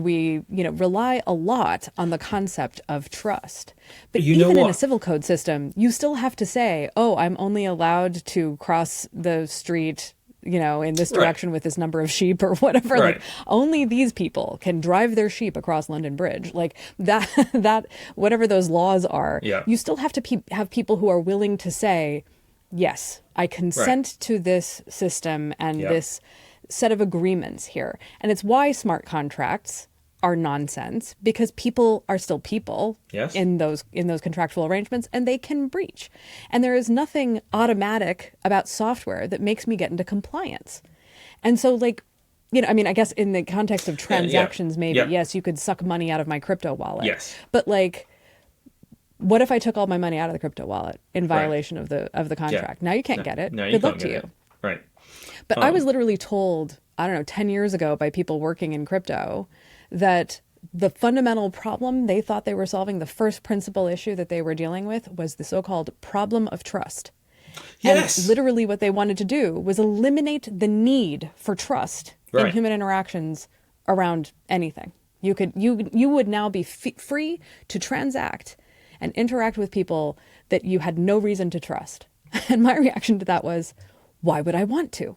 we rely a lot on the concept of trust. But even in a civil code system, you still have to say, oh, I'm only allowed to cross the street in this direction with this number of sheep or whatever. Right. Like only these people can drive their sheep across London Bridge. Like that whatever those laws are, you still have to have people who are willing to say, yes, I consent to this system and this set of agreements here. And it's why smart contracts are nonsense, because people are still people in those contractual arrangements, and they can breach. And there is nothing automatic about software that makes me get into compliance. And so I guess in the context of transactions, yes, you could suck money out of my crypto wallet. Yes. But what if I took all my money out of the crypto wallet in violation of the contract? Now you can't get it. Good luck to you. Right. But I was literally told, 10 years ago by people working in crypto that the fundamental problem they thought they were solving, the first principal issue that they were dealing with, was the so-called problem of trust. Yes. And literally what they wanted to do was eliminate the need for trust in human interactions around anything. You would now be free to transact and interact with people that you had no reason to trust. And my reaction to that was, why would I want to?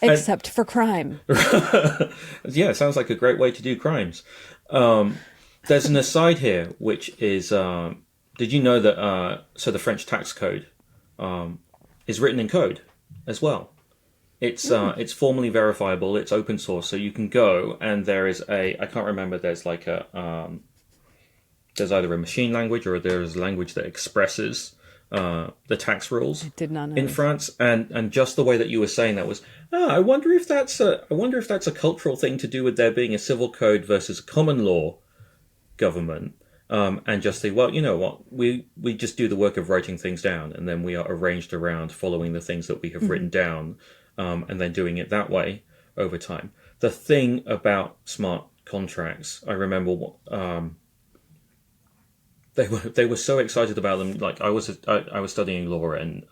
Except for crime. Yeah, sounds like a great way to do crimes. There's an aside here, which is, did you know that, so the French tax code is written in code as well. It's formally verifiable, it's open source, so you can go and there is I can't remember, there's there's either a machine language or there's a language that expresses the tax rules. I did not know in France, and just the way that you were saying that was, I wonder if that's a cultural thing to do with there being a civil code versus a common law government, and just say, well, you know what, we just do the work of writing things down, and then we are arranged around following the things that we have written down, and then doing it that way over time. The thing about smart contracts, I remember they were so excited about them. Like I was studying law in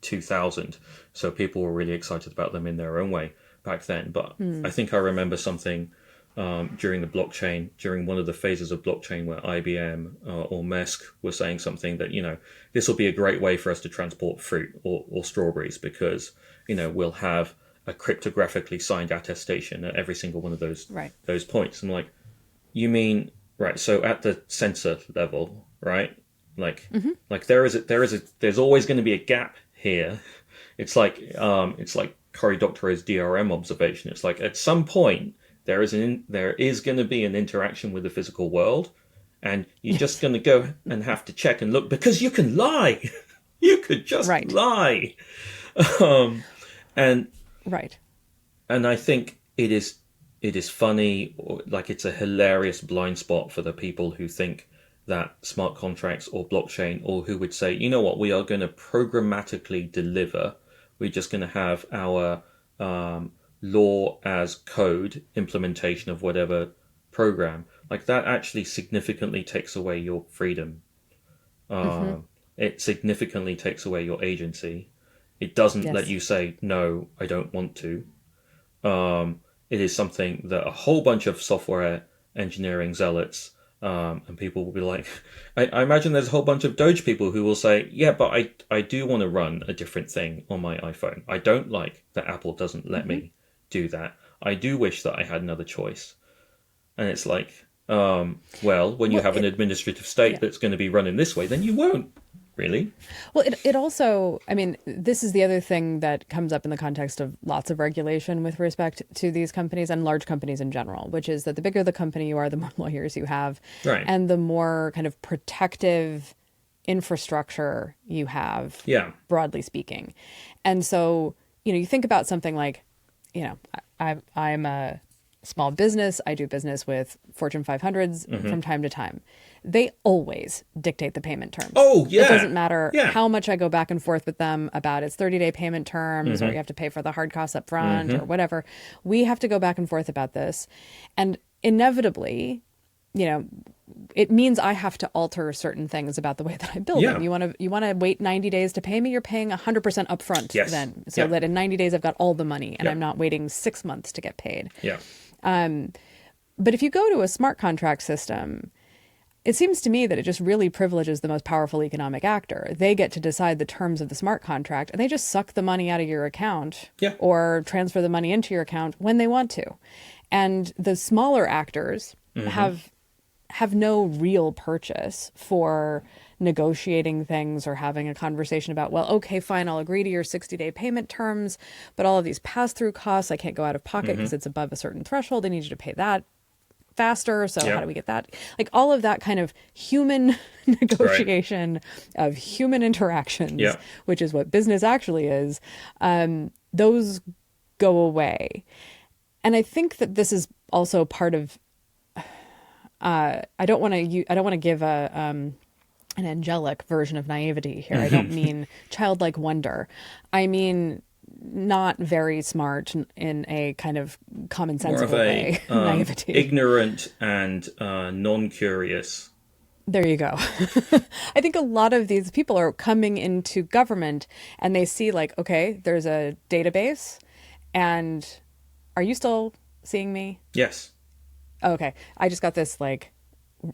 2000, so people were really excited about them in their own way back then. But I think I remember something during one of the phases of blockchain where IBM or Musk were saying something that, this will be a great way for us to transport fruit or strawberries, because we'll have a cryptographically signed attestation at every single one of those points. I'm like, you mean, right, so at the sensor level, right? Like there's always going to be a gap here. It's like Cory Doctorow's DRM observation. It's like at some point there is going to be an interaction with the physical world, and you're just going to go and have to check and look, because you can lie. You could just lie. And I think it is funny, or like it's a hilarious blind spot for the people who think that smart contracts or blockchain, or who would say, you know what, we are going to programmatically deliver. We're just going to have our law as code implementation of whatever program. Like that actually significantly takes away your freedom. It significantly takes away your agency. It doesn't let you say, no, I don't want to. It is something that a whole bunch of software engineering zealots and people will be like, I imagine there's a whole bunch of DOGE people who will say, yeah, but I do want to run a different thing on my iPhone. I don't like that Apple doesn't let me do that. I do wish that I had another choice. And it's like, when you have an administrative state that's going to be running this way, then you won't. Really? Well, it also, I mean, this is the other thing that comes up in the context of lots of regulation with respect to these companies and large companies in general, which is that the bigger the company you are, the more lawyers you have, and the more kind of protective infrastructure you have, broadly speaking. And so, you think about something like, I'm a small business. I do business with Fortune 500s from time to time. They always dictate the payment terms. Oh, yeah. It doesn't matter how much I go back and forth with them about its 30-day payment terms, or you have to pay for the hard costs up front or whatever. We have to go back and forth about this. And inevitably, it means I have to alter certain things about the way that I build them. You want to wait 90 days to pay me? You're paying 100% upfront then. So that in 90 days I've got all the money and I'm not waiting 6 months to get paid. Yeah. But if you go to a smart contract system, it seems to me that it just really privileges the most powerful economic actor. They get to decide the terms of the smart contract, and they just suck the money out of your account or transfer the money into your account when they want to. And the smaller actors have no real purchase for negotiating things or having a conversation about, well, okay, fine, I'll agree to your 60-day payment terms, but all of these pass-through costs, I can't go out of pocket because it's above a certain threshold. I need you to pay that faster. So how do we get that? Like all of that kind of human negotiation of human interactions, which is what business actually is, those go away. And I think that this is also part of, I don't want to give an angelic version of naivety here. I don't mean childlike wonder. I mean not very smart in a kind of commonsensical way. Naivety. Ignorant and non-curious. There you go. I think a lot of these people are coming into government and they see like, okay, there's a database, and are you still seeing me? Yes. Okay. I just got this like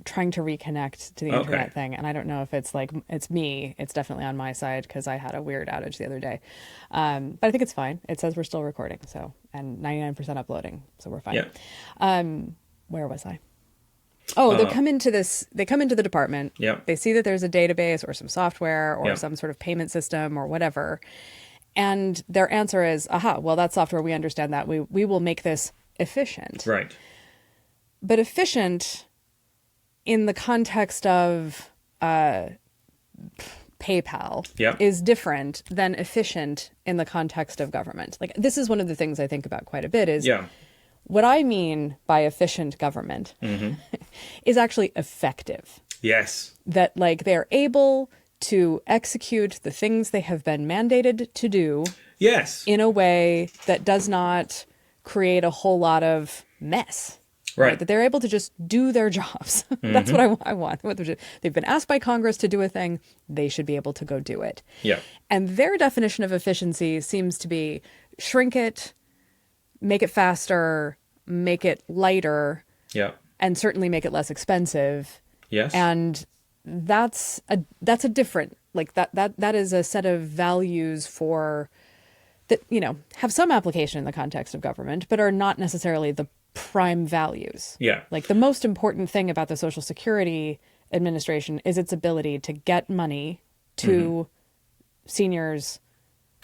trying to reconnect to the internet thing, and I don't know if it's like it's me. It's definitely on my side because I had a weird outage the other day, but I think it's fine. It says we're still recording, so, and 99% uploading, so we're fine. Where was I? They come into the department. They see that there's a database or some software or some sort of payment system or whatever, and their answer is, aha, well, that software, we understand that, we will make this efficient, right? But efficient in the context of PayPal is different than efficient in the context of government. Like, this is one of the things I think about quite a bit is What I mean by efficient government is actually effective. Yes. That like they're able to execute the things they have been mandated to do. Yes. In a way that does not create a whole lot of mess. Right. That they're able to just do their jobs. That's what I want. They've been asked by Congress to do a thing. They should be able to go do it. Yeah. And their definition of efficiency seems to be shrink it, make it faster, make it lighter. Yeah. And certainly make it less expensive. Yes. And that's a different, like that is a set of values for that, you know, have some application in the context of government, but are not necessarily the prime values. Yeah. Like the most important thing about the Social Security Administration is its ability to get money to seniors,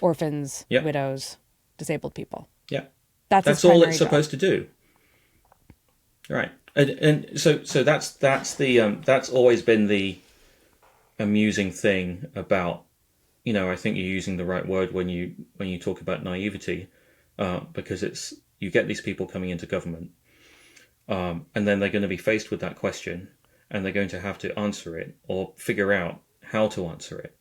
orphans, widows, disabled people. Yeah. That's all it's supposed to do. Right. And so that's the that's always been the amusing thing about, you know, I think you're using the right word when you talk about naivety, because it's, you get these people coming into government, and then they're going to be faced with that question, and they're going to have to answer it or figure out how to answer it.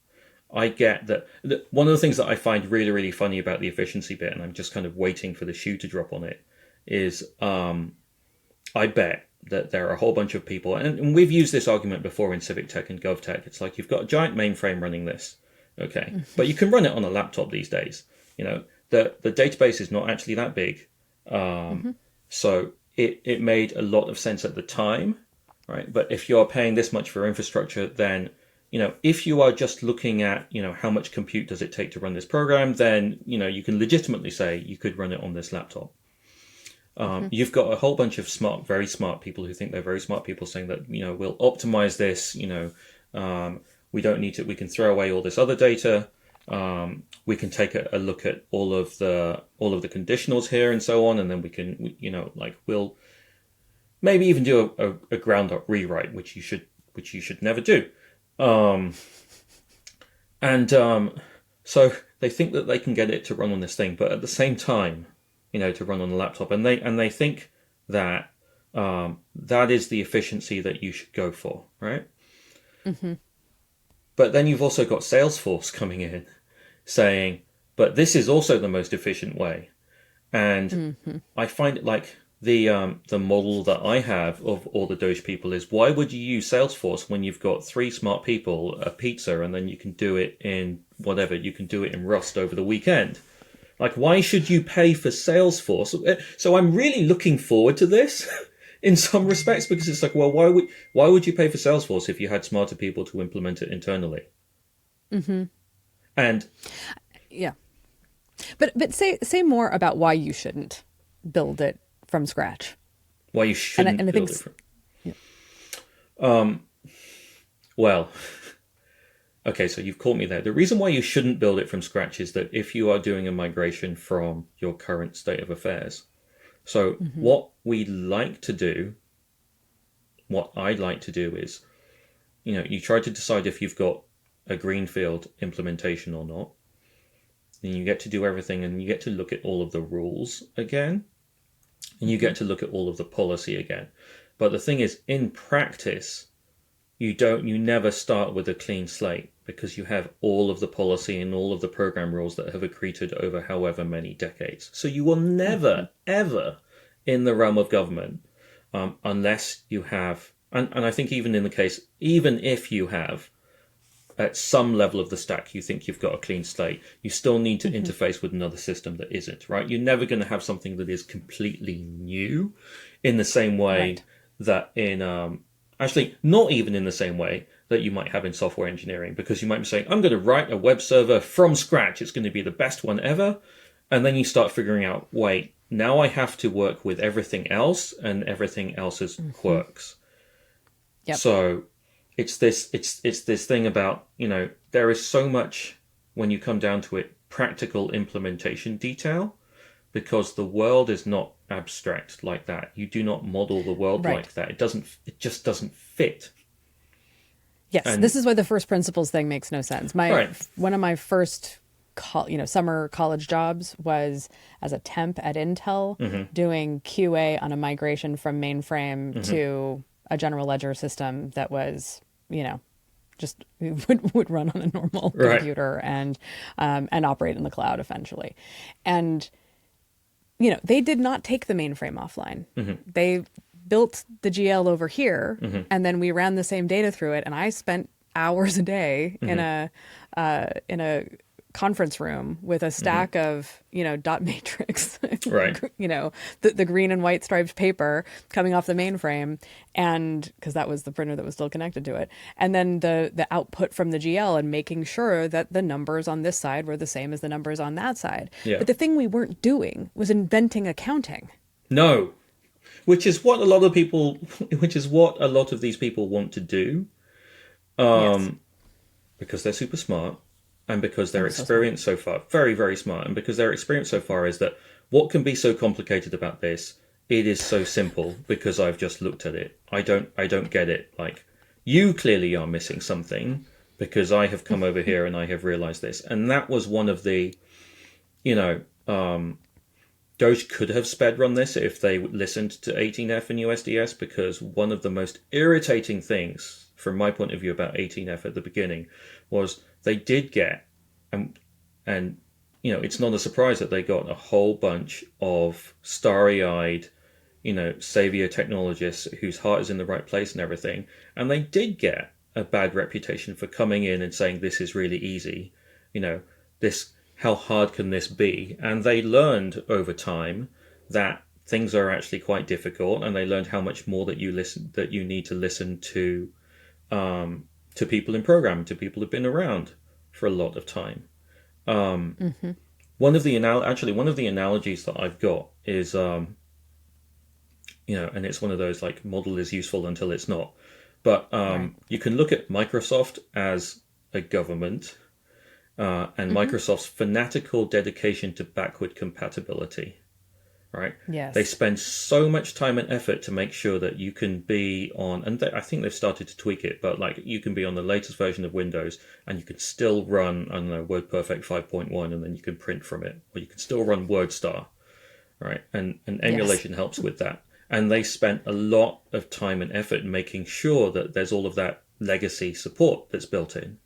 I get that. One of the things that I find really, really funny about the efficiency bit, and I'm just kind of waiting for the shoe to drop on it, is I bet that there are a whole bunch of people, and we've used this argument before in civic tech and gov tech. It's like you've got a giant mainframe running this, okay, but you can run it on a laptop these days. You know, the database is not actually that big. So it made a lot of sense at the time, right? But if you're paying this much for infrastructure, then, you know, if you are just looking at, you know, how much compute does it take to run this program, then, you know, you can legitimately say you could run it on this laptop. You've got a whole bunch of very smart people who think they're very smart people saying that, you know, we'll optimize this, you know, we don't need to, we can throw away all this other data. We can take a look at all of the conditionals here and so on, and then we can, you know, like we'll maybe even do a ground up rewrite, which you should never do. So they think that they can get it to run on this thing, but at the same time, you know, to run on a laptop, and they think that that is the efficiency that you should go for, right? But then you've also got Salesforce coming in saying, but this is also the most efficient way. And I find it like the model that I have of all the Doge people is, why would you use Salesforce when you've got 3 smart people, a pizza, and then you can do it in whatever, you can do it in Rust over the weekend? Like, why should you pay for Salesforce? So I'm really looking forward to this in some respects, because it's like, well, why would you pay for Salesforce if you had smarter people to implement it internally? And yeah, but say more about why you shouldn't build it from scratch. Why you shouldn't build it from... Well, okay, so you've caught me there. The reason why you shouldn't build it from scratch is that if you are doing a migration from your current state of affairs. So what I'd like to do is, you know, you try to decide if you've got a greenfield implementation or not. Then you get to do everything, and you get to look at all of the rules again, and you get to look at all of the policy again. But the thing is, in practice, you never start with a clean slate, because you have all of the policy and all of the program rules that have accreted over however many decades. So you will never, ever, in the realm of government, unless you have, and I think even in the case, even if you have, at some level of the stack, you think you've got a clean slate, you still need to interface with another system that isn't, right? You're never going to have something that is completely new in the same way that in, actually, not even in the same way that you might have in software engineering, because you might be saying, I'm going to write a web server from scratch. It's going to be the best one ever. And then you start figuring out, wait, now I have to work with everything else and everything else's quirks. So it's this thing about, you know, there is so much, when you come down to it, practical implementation detail, because the world is not abstract like that. You do not model the world like that. It just doesn't fit. Yes, and this is why the first principles thing makes no sense. One of my first summer college jobs was as a temp at Intel, doing QA on a migration from mainframe to a general ledger system that was, just would run on a normal computer and operate in the cloud eventually. And, they did not take the mainframe offline. They built the GL over here, and then we ran the same data through it. And I spent hours a day in a conference room with a stack of, dot matrix, the green and white striped paper coming off the mainframe. And because that was the printer that was still connected to it. And then the output from the GL and making sure that the numbers on this side were the same as the numbers on that side. Yeah. But the thing we weren't doing was inventing accounting. No, which is what a lot of these people want to do. Because they're super smart and because their experience so far, very, very smart, and because their experience so far is that what can be so complicated about this? It is so simple because I've just looked at it. I don't get it. Like, you clearly are missing something because I have come over here and I have realized this. And that was one of the, DOGE could have sped run this if they listened to 18F and USDS, because one of the most irritating things from my point of view about 18F at the beginning was they did get, and it's not a surprise that they got a whole bunch of starry-eyed, savior technologists whose heart is in the right place and everything. And they did get a bad reputation for coming in and saying, this is really easy. How hard can this be? And they learned over time that things are actually quite difficult, and they learned how much more that you need to listen to people in programming, to people who've been around for a lot of time. One of the analogies that I've got is, and it's one of those like model is useful until it's not. But you can look at Microsoft as a government, and Microsoft's fanatical dedication to backward compatibility. Right. Yes. They spend so much time and effort to make sure that you can be on, and I think they've started to tweak it, but like you can be on the latest version of Windows and you can still run, I don't know, WordPerfect 5.1, and then you can print from it, or you can still run WordStar, right? And emulation helps with that. And they spent a lot of time and effort making sure that there's all of that legacy support that's built in.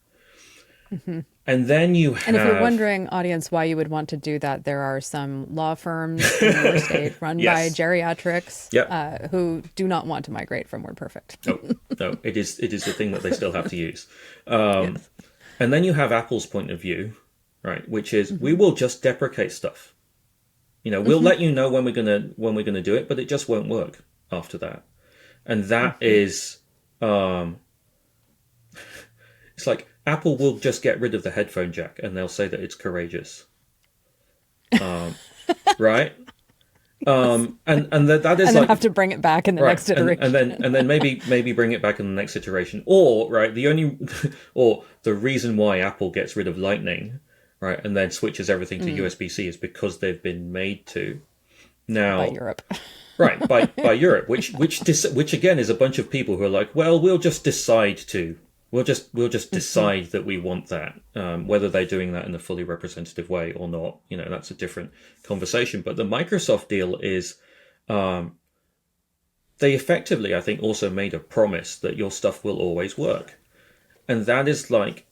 And then you have... And if you're wondering, audience, why you would want to do that, there are some law firms in your state run by geriatrics who do not want to migrate from WordPerfect. No, it is the thing that they still have to use. And then you have Apple's point of view, right, which is we will just deprecate stuff. We'll let you know when we're gonna do it, but it just won't work after that. And that is, it's like Apple will just get rid of the headphone jack and they'll say that it's courageous. Right? And that is, and then have to bring it back in the next iteration. And then maybe bring it back in the next iteration. Or the reason why Apple gets rid of Lightning, right, and then switches everything to USB-C is because they've been made to. Now, by Europe. Right, by Europe, which again is a bunch of people who are like, well, we'll just decide to. We'll just decide that we want that, whether they're doing that in a fully representative way or not. That's a different conversation. But the Microsoft deal is, they effectively, I think, also made a promise that your stuff will always work. And that is like,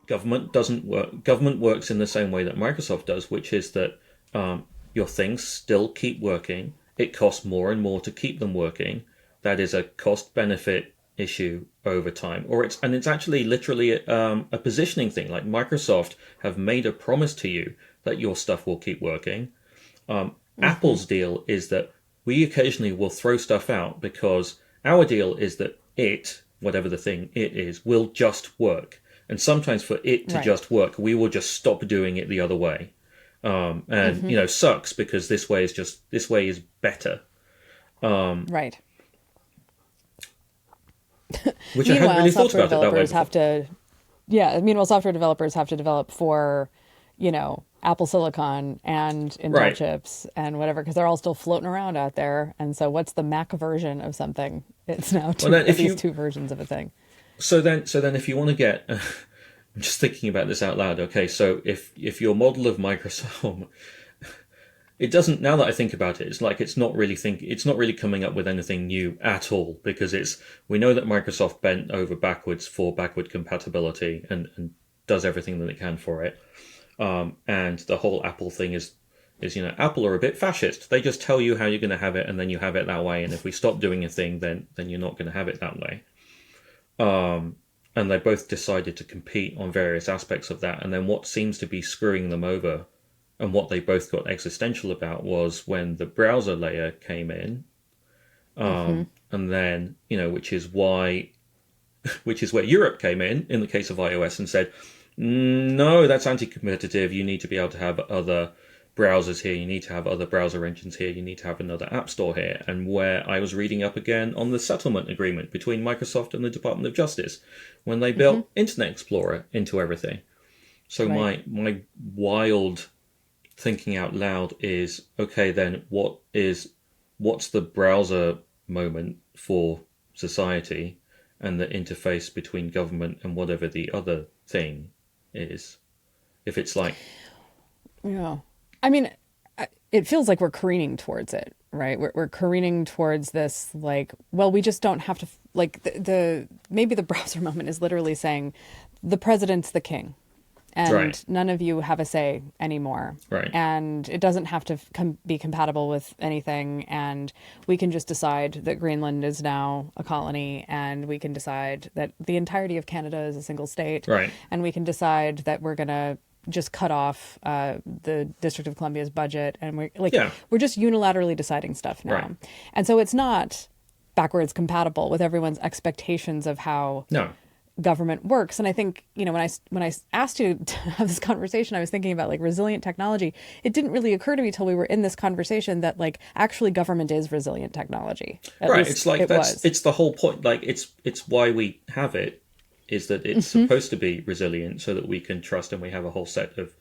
government doesn't work. Government works in the same way that Microsoft does, which is that your things still keep working. It costs more and more to keep them working. That is a cost-benefit issue over time, it's actually literally a positioning thing. Like Microsoft have made a promise to you that your stuff will keep working. Apple's deal is that we occasionally will throw stuff out because our deal is that whatever the thing it is, will just work. And sometimes for it to just work, we will just stop doing it the other way. Sucks because this way is better. Right. Which I hadn't really thought about it that way. Meanwhile, software developers have to develop for, Apple Silicon and Intel chips and whatever, because they're all still floating around out there. And so what's the Mac version of something? It's now two versions of a thing. So then if you want to get I'm just thinking about this out loud. Okay, so if your model of Microsoft, it doesn't. Now that I think about it, it's like it's not really coming up with anything new at all, because we know that Microsoft bent over backwards for backward compatibility and does everything that it can for it. And the whole Apple thing is Apple are a bit fascist. They just tell you how you're going to have it, and then you have it that way. And if we stop doing a thing, then you're not going to have it that way. And they both decided to compete on various aspects of that. And then what seems to be screwing them over, and what they both got existential about, was when the browser layer came in. And then, which is where Europe came in the case of iOS, and said, no, that's anti-competitive. You need to be able to have other browsers here. You need to have other browser engines here. You need to have another app store here. And where I was reading up again on the settlement agreement between Microsoft and the Department of Justice when they built Internet Explorer into everything. So my wild thinking out loud is, okay, then what's the browser moment for society and the interface between government and whatever the other thing is? If it's like... Yeah. I mean, it feels like we're careening towards it, right? We're careening towards this, like, well, we just don't have to, like, maybe the browser moment is literally saying the president's the king, and none of you have a say anymore. Right. And it doesn't have to be compatible with anything. And we can just decide that Greenland is now a colony, and we can decide that the entirety of Canada is a single state. Right. And we can decide that we're going to just cut off the District of Columbia's budget, and we're just unilaterally deciding stuff now. Right. And so it's not backwards compatible with everyone's expectations of how government works. And I think, when I asked you to have this conversation, I was thinking about like resilient technology. It didn't really occur to me till we were in this conversation that like actually government is resilient technology. Right. It's like it's the whole point. Like it's why we have it, is that it's supposed to be resilient so that we can trust, and we have a whole set of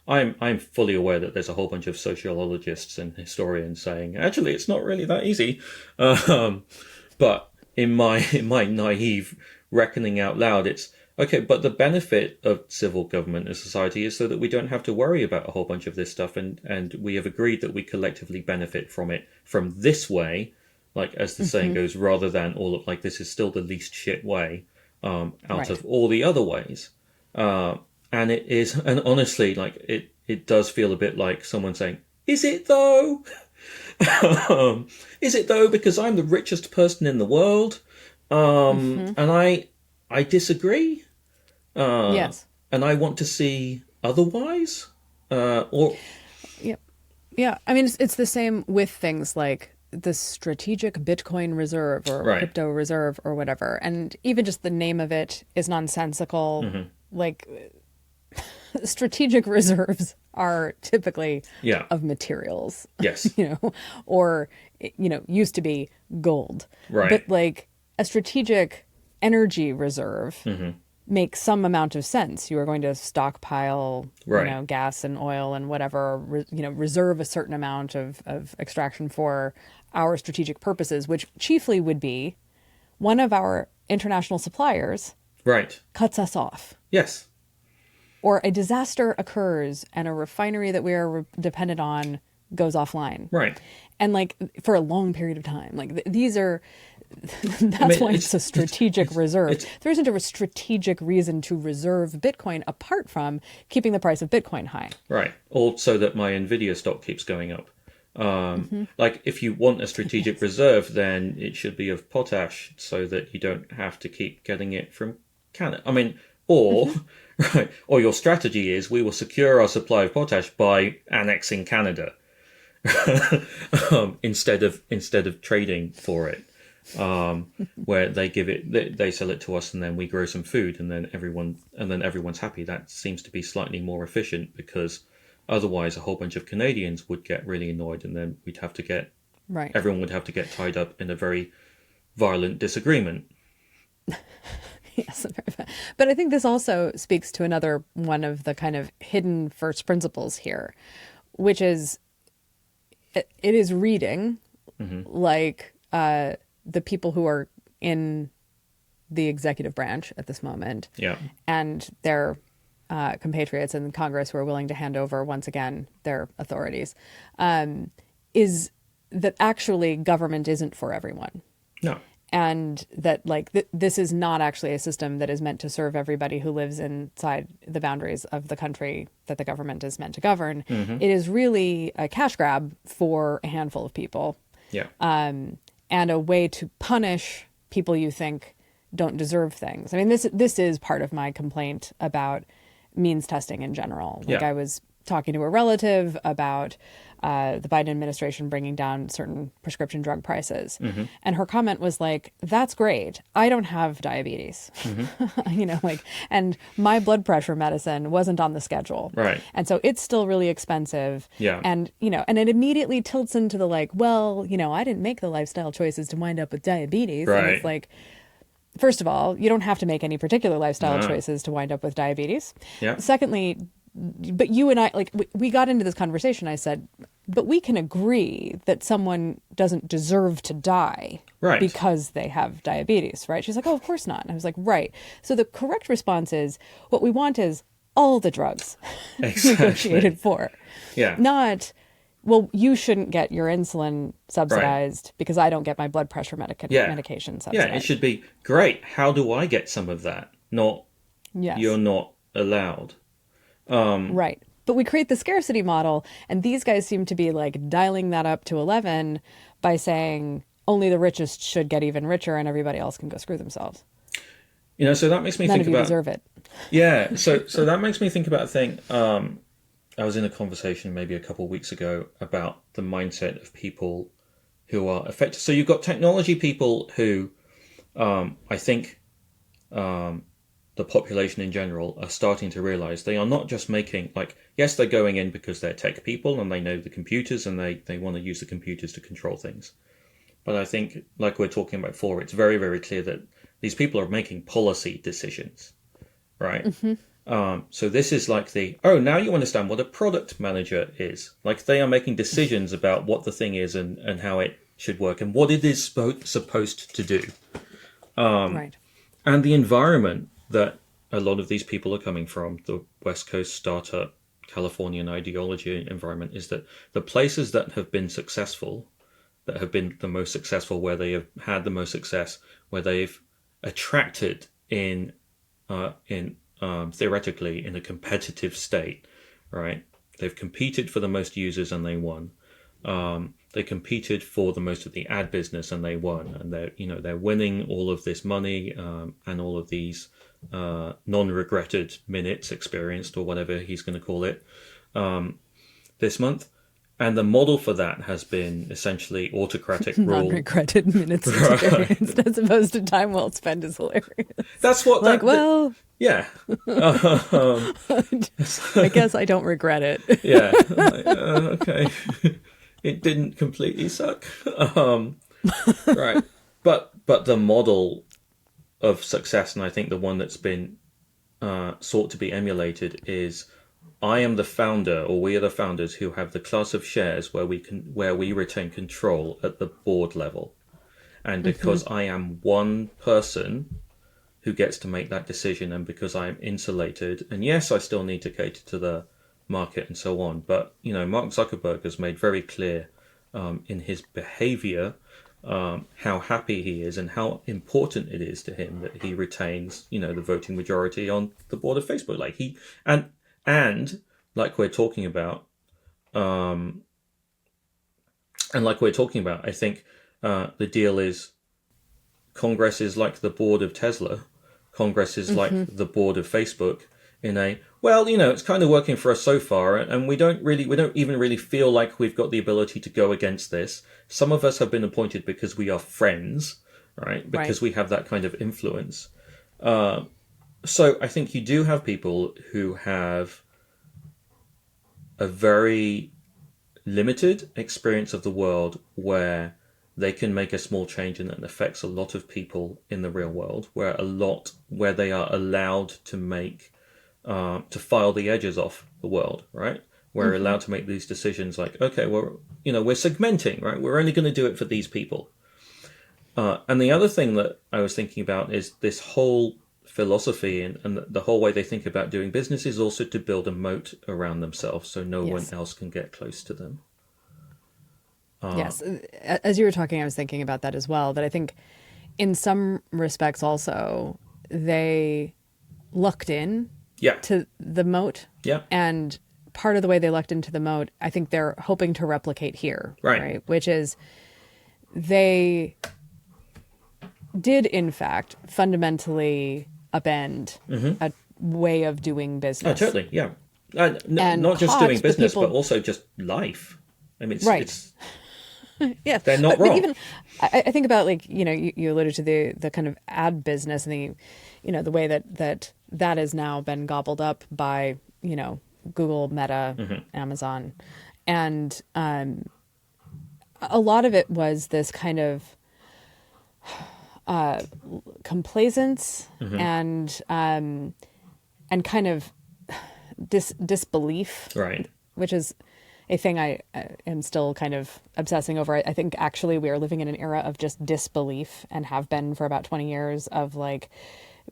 I'm fully aware that there's a whole bunch of sociologists and historians saying actually it's not really that easy, but in my naive reckoning out loud, it's okay, but the benefit of civil government and society is so that we don't have to worry about a whole bunch of this stuff, and we have agreed that we collectively benefit from it from this way, like as the saying goes, rather than all of like this is still the least shit way out of all the other ways. And it is, and honestly, like it does feel a bit like someone saying, is it though? Is it though? Because I'm the richest person in the world. And I disagree. Yes. And I want to see otherwise. Yeah. I mean, it's the same with things like the strategic Bitcoin reserve or crypto reserve or whatever. And even just the name of it is nonsensical. Like strategic reserves are typically of materials. Yes. Or, used to be gold. Right. But like a strategic energy reserve makes some amount of sense. You are going to stockpile, gas and oil and whatever, reserve a certain amount of extraction for our strategic purposes, which chiefly would be one of our international suppliers cuts us off. Yes. Or a disaster occurs and a refinery that we are dependent on goes offline. Right. And like for a long period of time. Like these are... That's why it's a strategic reserve. There isn't a strategic reason to reserve Bitcoin apart from keeping the price of Bitcoin high. Right. Or so that my Nvidia stock keeps going up. Like if you want a strategic reserve, then it should be of potash so that you don't have to keep getting it from Canada. I mean, or or your strategy is we will secure our supply of potash by annexing Canada instead of trading for it. Where they sell it to us, and then we grow some food, and then everyone's happy. That seems to be slightly more efficient, because otherwise a whole bunch of Canadians would get really annoyed, and then everyone would have to get tied up in a very violent disagreement. Yes, but I think this also speaks to another one of the kind of hidden first principles here, which is it is reading like the people who are in the executive branch at this moment, Yeah. and their compatriots in Congress who are willing to hand over once again their authorities, is that actually government isn't for everyone. No. And that like this is not actually a system that is meant to serve everybody who lives inside the boundaries of the country that the government is meant to govern. Mm-hmm. It is really a cash grab for a handful of people. Yeah. And a way to punish people you think don't deserve things. I mean, this is part of my complaint about means testing in general. Like, Yeah. I was talking to a relative about the Biden administration bringing down certain prescription drug prices. Mm-hmm. And her comment was like, that's great. I don't have diabetes, Mm-hmm. And my blood pressure medicine wasn't on the schedule. Right. And so it's still really expensive. Yeah. And, and it immediately tilts into the like, well, I didn't make the lifestyle choices to wind up with diabetes. Right. And it's like, first of all, you don't have to make any particular lifestyle choices to wind up with diabetes. Yeah. Secondly, but you and I, like, we got into this conversation. I said, but we can agree that someone doesn't deserve to die Right. because they have diabetes, right? She's like, oh, of course not. And I was like, right. So the correct response is, what we want is all the drugs Exactly. negotiated for. Yeah. Not, well, you shouldn't get your insulin subsidized because I don't get my blood pressure medication subsidized. Yeah, it should be, great, how do I get some of that? Not, Yes. you're not allowed. Right. But we create the scarcity model, and these guys seem to be like dialing that up to 11 by saying only the richest should get even richer and everybody else can go screw themselves. So that makes me None think of you about... deserve it. Yeah, so that makes me think about a thing. I was in a conversation maybe a couple of weeks ago about the mindset of people who are affected. So you've got technology people who, I think, the population in general are starting to realize they are not just making, like, yes, they're going in because they're tech people and they know the computers and they want to use the computers to control things. But I think, like we're talking about before, it's very, very clear that these people are making policy decisions, right? Mm-hmm. So this is like now you understand what a product manager is. Like, they are making decisions about what the thing is and how it should work and what it is supposed to do. Right. And the environment that a lot of these people are coming from, the West Coast startup, Californian ideology environment, is that the places that have been successful, that have been the most successful, where they have had the most success, where they've attracted in theoretically in a competitive state, right? They've competed for the most users and they won. They competed for the most of the ad business and they won. And they're winning all of this money and all of these non-regretted minutes experienced, or whatever he's going to call it, this month. And the model for that has been essentially autocratic rule. Non-regretted minutes experienced as opposed to time well spent is hilarious. That's what... Yeah. I guess I don't regret it. Yeah. Okay. It didn't completely suck. Right. But the model of success, and I think the one that's been sought to be emulated, is I am the founder, or we are the founders who have the class of shares where we retain control at the board level. And because I am one person who gets to make that decision, and because I am insulated, and yes, I still need to cater to the market and so on, but Mark Zuckerberg has made very clear in his behavior how happy he is and how important it is to him that he retains the voting majority on the board of Facebook. Like and like we're talking about, I think the deal is Congress is like the board of Tesla. Congress is like the board of Facebook it's kind of working for us so far, and we don't even really feel like we've got the ability to go against this. Some of us have been appointed because we are friends, right? Because we have that kind of influence. So I think you do have people who have a very limited experience of the world where they can make a small change and that affects a lot of people in the real world, where they are allowed to make to file the edges off the world, right? We're allowed to make these decisions like, okay, we're segmenting, right? We're only going to do it for these people. And the other thing that I was thinking about is this whole philosophy and the whole way they think about doing business is also to build a moat around themselves so no one else can get close to them. Yes. As you were talking, I was thinking about that as well, that I think in some respects also they lucked in to the moat. Yeah. And part of the way they lucked into the moat, I think they're hoping to replicate here. Right. Which is they did, in fact, fundamentally upend a way of doing business. Oh, totally. Yeah. Not just doing business, but also just life. I mean, it's yes, they're not wrong. But even I think about, like, you alluded to the kind of ad business and the way that has now been gobbled up by, Google, Meta, Amazon. And a lot of it was this kind of complacence and kind of disbelief, right? Which is a thing I am still kind of obsessing over. I think actually we are living in an era of just disbelief, and have been for about 20 years, of like,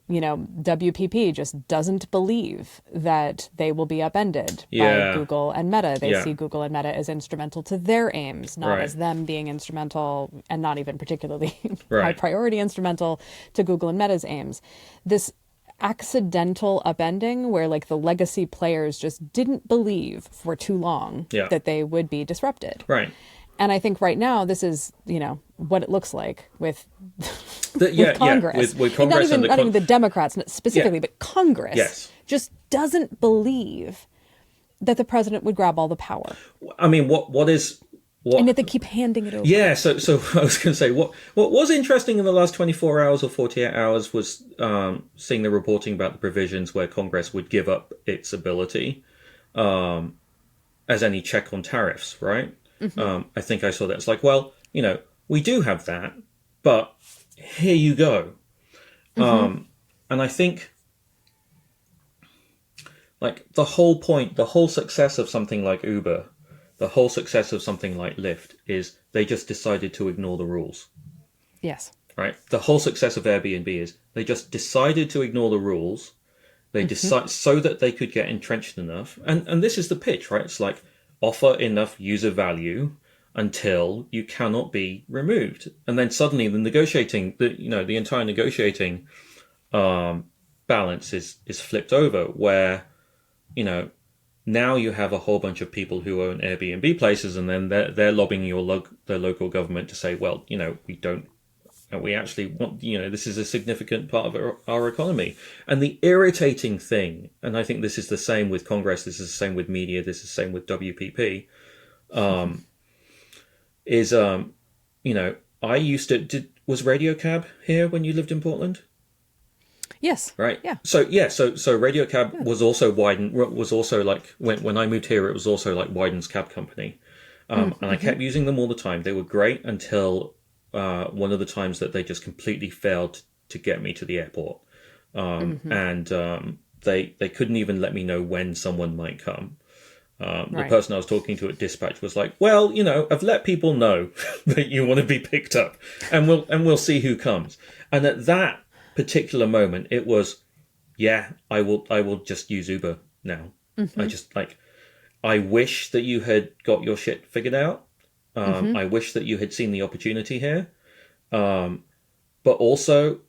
WPP just doesn't believe that they will be upended by Google and Meta. They see Google and Meta as instrumental to their aims, not as them being instrumental, and not even particularly high priority instrumental to Google and Meta's aims. This accidental upending where, like, the legacy players just didn't believe for too long that they would be disrupted. Right. And I think right now this is, what it looks like with Congress. With Congress not even the Democrats specifically, but Congress just doesn't believe that the president would grab all the power. I mean, what is... and yet they keep handing it over. Yeah, so I was going to say, what was interesting in the last 24 hours or 48 hours was seeing the reporting about the provisions where Congress would give up its ability as any check on tariffs, right? I think I saw that. It's like, well, we do have that, but here you go. And I think, like, the whole success of something like Uber, the whole success of something like Lyft is they just decided to ignore the rules. Yes. Right? The whole success of Airbnb is they just decided to ignore the rules. They decide so that they could get entrenched enough. And this is the pitch, right? It's like, offer enough user value until you cannot be removed. And then suddenly the entire negotiating balance is flipped over, where, now you have a whole bunch of people who own Airbnb places, and then they're lobbying their local government to say, well, we actually want, this is a significant part of our economy. And the irritating thing, and I think this is the same with Congress, this is the same with media, this is the same with WPP, is, I used to, was Radio Cab here when you lived in Portland? Yes. Right. Yeah. So Radio Cab was also like, when I moved here, it was also like Wyden's cab company. And I kept using them all the time. They were great until one of the times that they just completely failed to get me to the airport. And they couldn't even let me know when someone might come. The person I was talking to at dispatch was like, well, I've let people know that you want to be picked up, and we'll see who comes. And at that particular moment, it was, I will just use Uber now. I just, like, I wish that you had got your shit figured out. I wish that you had seen the opportunity here. But also,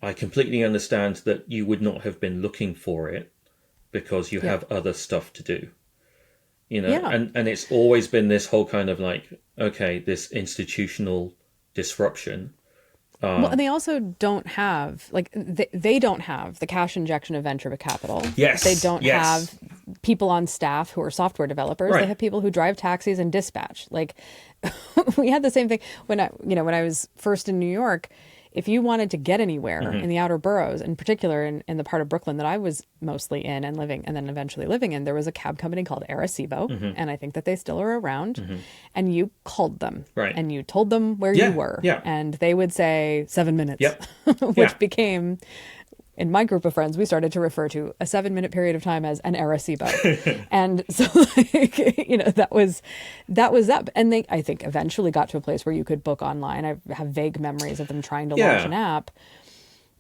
I completely understand that you would not have been looking for it because you have other stuff to do. And it's always been this whole kind of like, okay, this institutional disruption. Well, and they also don't have, like, they don't have the cash injection of venture capital. Yes. They don't have people on staff who are software developers. They have people who drive taxis and dispatch. Like, we had the same thing when I was first in New York. If you wanted to get anywhere in the outer boroughs, in particular in the part of Brooklyn that I was mostly in and then eventually living in, there was a cab company called Arecibo, and I think that they still are around. And you called them, and you told them where you were, and they would say 7 minutes, which became in my group of friends, we started to refer to a 7-minute period of time as an Arecibo. And so, that was that. And they, I think, eventually got to a place where you could book online. I have vague memories of them trying to launch an app.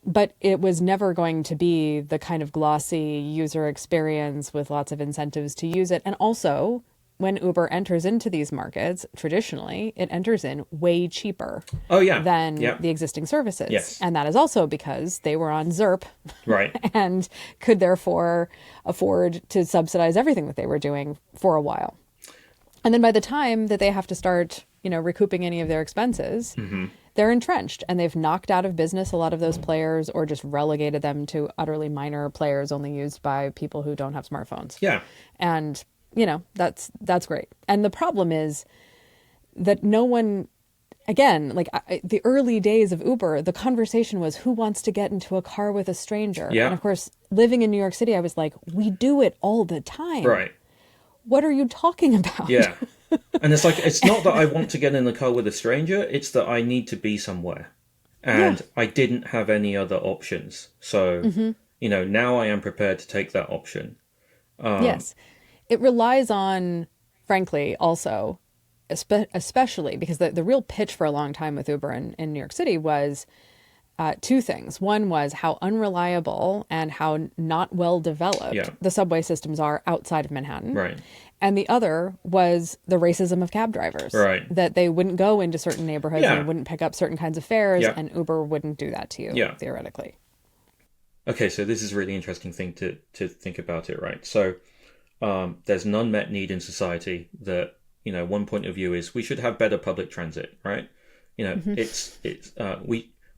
But it was never going to be the kind of glossy user experience with lots of incentives to use it. And also, when Uber enters into these markets, traditionally, it enters in way cheaper than the existing services. Yes. And that is also because they were on ZERP right. and could therefore afford to subsidize everything that they were doing for a while. And then by the time that they have to start, recouping any of their expenses, they're entrenched and they've knocked out of business a lot of those players or just relegated them to utterly minor players only used by people who don't have smartphones. Yeah. And that's great. And the problem is that no one, again, the early days of Uber, the conversation was who wants to get into a car with a stranger? Yeah. And of course, living in New York City, I was like, we do it all the time. Right. What are you talking about? Yeah. And it's like, it's not that I want to get in the car with a stranger. It's that I need to be somewhere. And I didn't have any other options. So, now I am prepared to take that option. Yes. It relies on, frankly, also, especially because the real pitch for a long time with Uber in New York City was two things. One was how unreliable and how not well developed the subway systems are outside of Manhattan. Right. And the other was the racism of cab drivers. Right. That they wouldn't go into certain neighborhoods and wouldn't pick up certain kinds of fares, and Uber wouldn't do that to you, theoretically. Okay, so this is a really interesting thing to think about it, right? So there's an unmet need in society that, one point of view is we should have better public transit, right?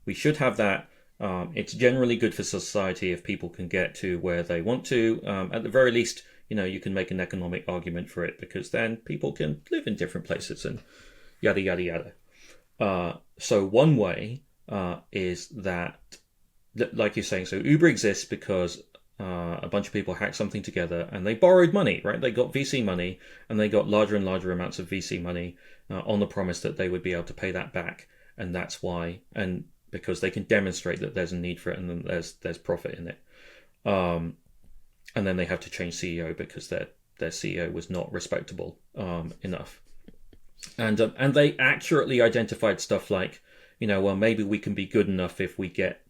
We should have that. It's generally good for society if people can get to where they want to. At the very least, you can make an economic argument for it because then people can live in different places and yada, yada, yada. So one way is that, like you're saying, so Uber exists because a bunch of people hacked something together and they borrowed money, right? They got VC money and they got larger and larger amounts of VC money on the promise that they would be able to pay that back. And that's why, and because they can demonstrate that there's a need for it and then there's profit in it. And then they have to change CEO because their CEO was not respectable enough. And they accurately identified stuff like, well, maybe we can be good enough if we get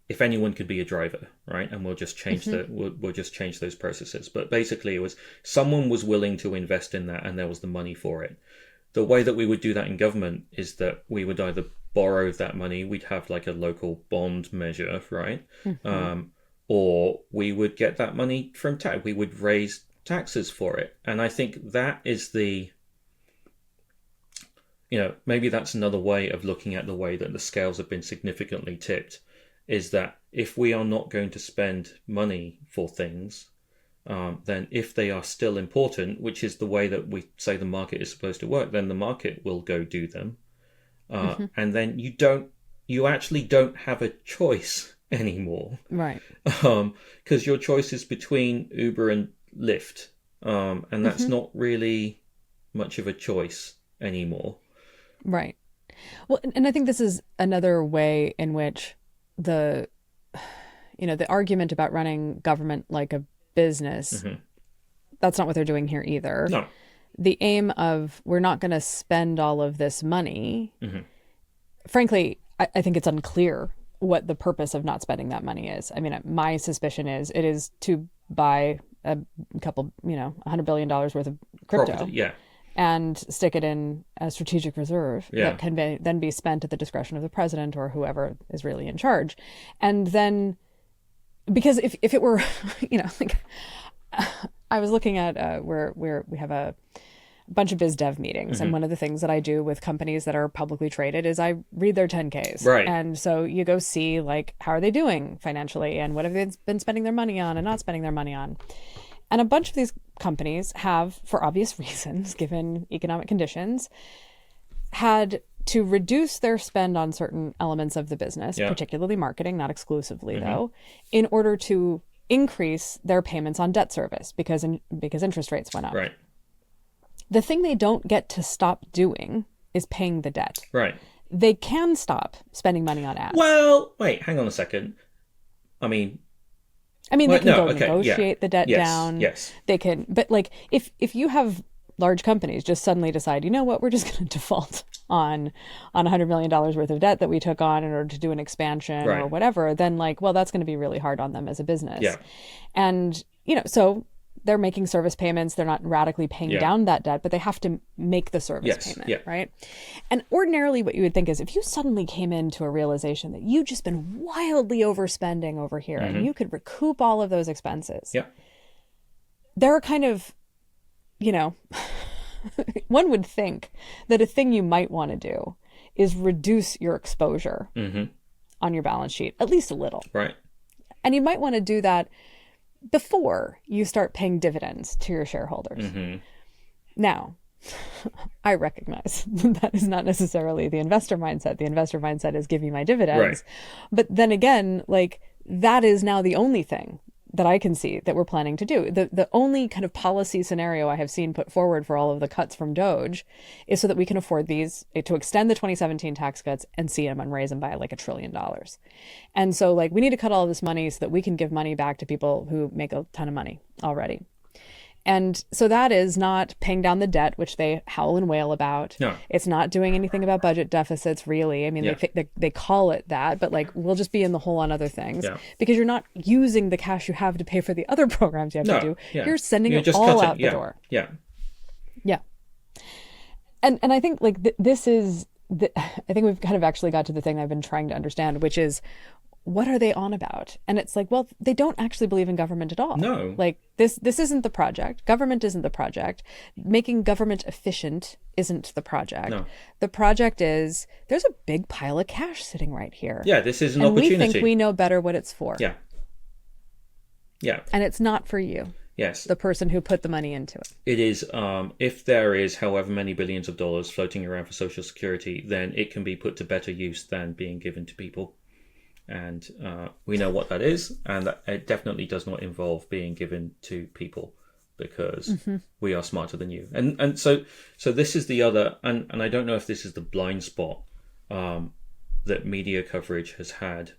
if anyone could be a driver, right? And we'll just change we'll just change those processes. But basically, it was someone was willing to invest in that, and there was the money for it. The way that we would do that in government is that we would either borrow that money, we'd have a local bond measure, right? Or we would get that money from tax. We would raise taxes for it. And I think that is maybe that's another way of looking at the way that the scales have been significantly tipped, is that if we are not going to spend money for things, then if they are still important, which is the way that we say the market is supposed to work, then the market will go do them. And then you actually don't have a choice anymore. Right. Because your choice is between Uber and Lyft. And that's not really much of a choice anymore. Right. Well, and I think this is another way in which the argument about running government like a business, that's not what they're doing here either. No. The aim of we're not going to spend all of this money. Frankly, I think it's unclear what the purpose of not spending that money is. I mean, my suspicion is it is to buy a couple, $100 billion worth of crypto. Property, and stick it in a strategic reserve that can then be spent at the discretion of the president or whoever is really in charge. And then, because if it were, I was looking at where we have a bunch of biz dev meetings. And one of the things that I do with companies that are publicly traded is I read their 10Ks. Right. And so you go see how are they doing financially and what have they been spending their money on and not spending their money on. And a bunch of these companies have, for obvious reasons, given economic conditions, had to reduce their spend on certain elements of the business, particularly marketing, not exclusively though, in order to increase their payments on debt service because interest rates went up. Right. The thing they don't get to stop doing is paying the debt. Right. They can stop spending money on ads. Well, wait, hang on a second. I mean, they well, can no, go okay, negotiate the debt down. Yes. They can, but like if you have large companies just suddenly decide, you know what, we're just going to default on $100 million worth of debt that we took on in order to do an expansion or whatever, then like, well, that's going to be really hard on them as a business. Yeah. And, so they're making service payments. They're not radically paying down that debt, but they have to make the service payment, right? And ordinarily what you would think is if you suddenly came into a realization that you've just been wildly overspending over here and you could recoup all of those expenses, there are kind of, one would think that a thing you might want to do is reduce your exposure on your balance sheet, at least a little. Right. And you might want to do that before you start paying dividends to your shareholders. Now, I recognize that is not necessarily the investor mindset. The investor mindset is give me my dividends. But then again, like that is now the only thing that I can see that we're planning to do. The only kind of policy scenario I have seen put forward for all of the cuts from DOGE is so that we can afford these, to extend the 2017 tax cuts and see them and raise them by like $1 trillion. And so like we need to cut all of this money so that we can give money back to people who make a ton of money already. And so that is not paying down the debt, which they howl and wail about. No. It's not doing anything about budget deficits, really. I mean, they call it that, but like we'll just be in the hole on other things because you're not using the cash you have to pay for the other programs you have to do. You're sending it all out the door. Yeah. And I think like this is, I think we've kind of actually got to the thing I've been trying to understand, which is, what are they on about? And it's like, well, they don't actually believe in government at all. No. Like this isn't the project. Government isn't the project. Making government efficient isn't the project. No. The project is there's a big pile of cash sitting right here. Yeah, this is an opportunity. We think we know better what it's for. Yeah. And it's not for you. Yes. The person who put the money into it. It is, if there is however many billions of dollars floating around for Social Security, then it can be put to better use than being given to people. And we know what that is, and that it definitely does not involve being given to people because we are smarter than you. And so this is the other, and I don't know if this is the blind spot that media coverage has had.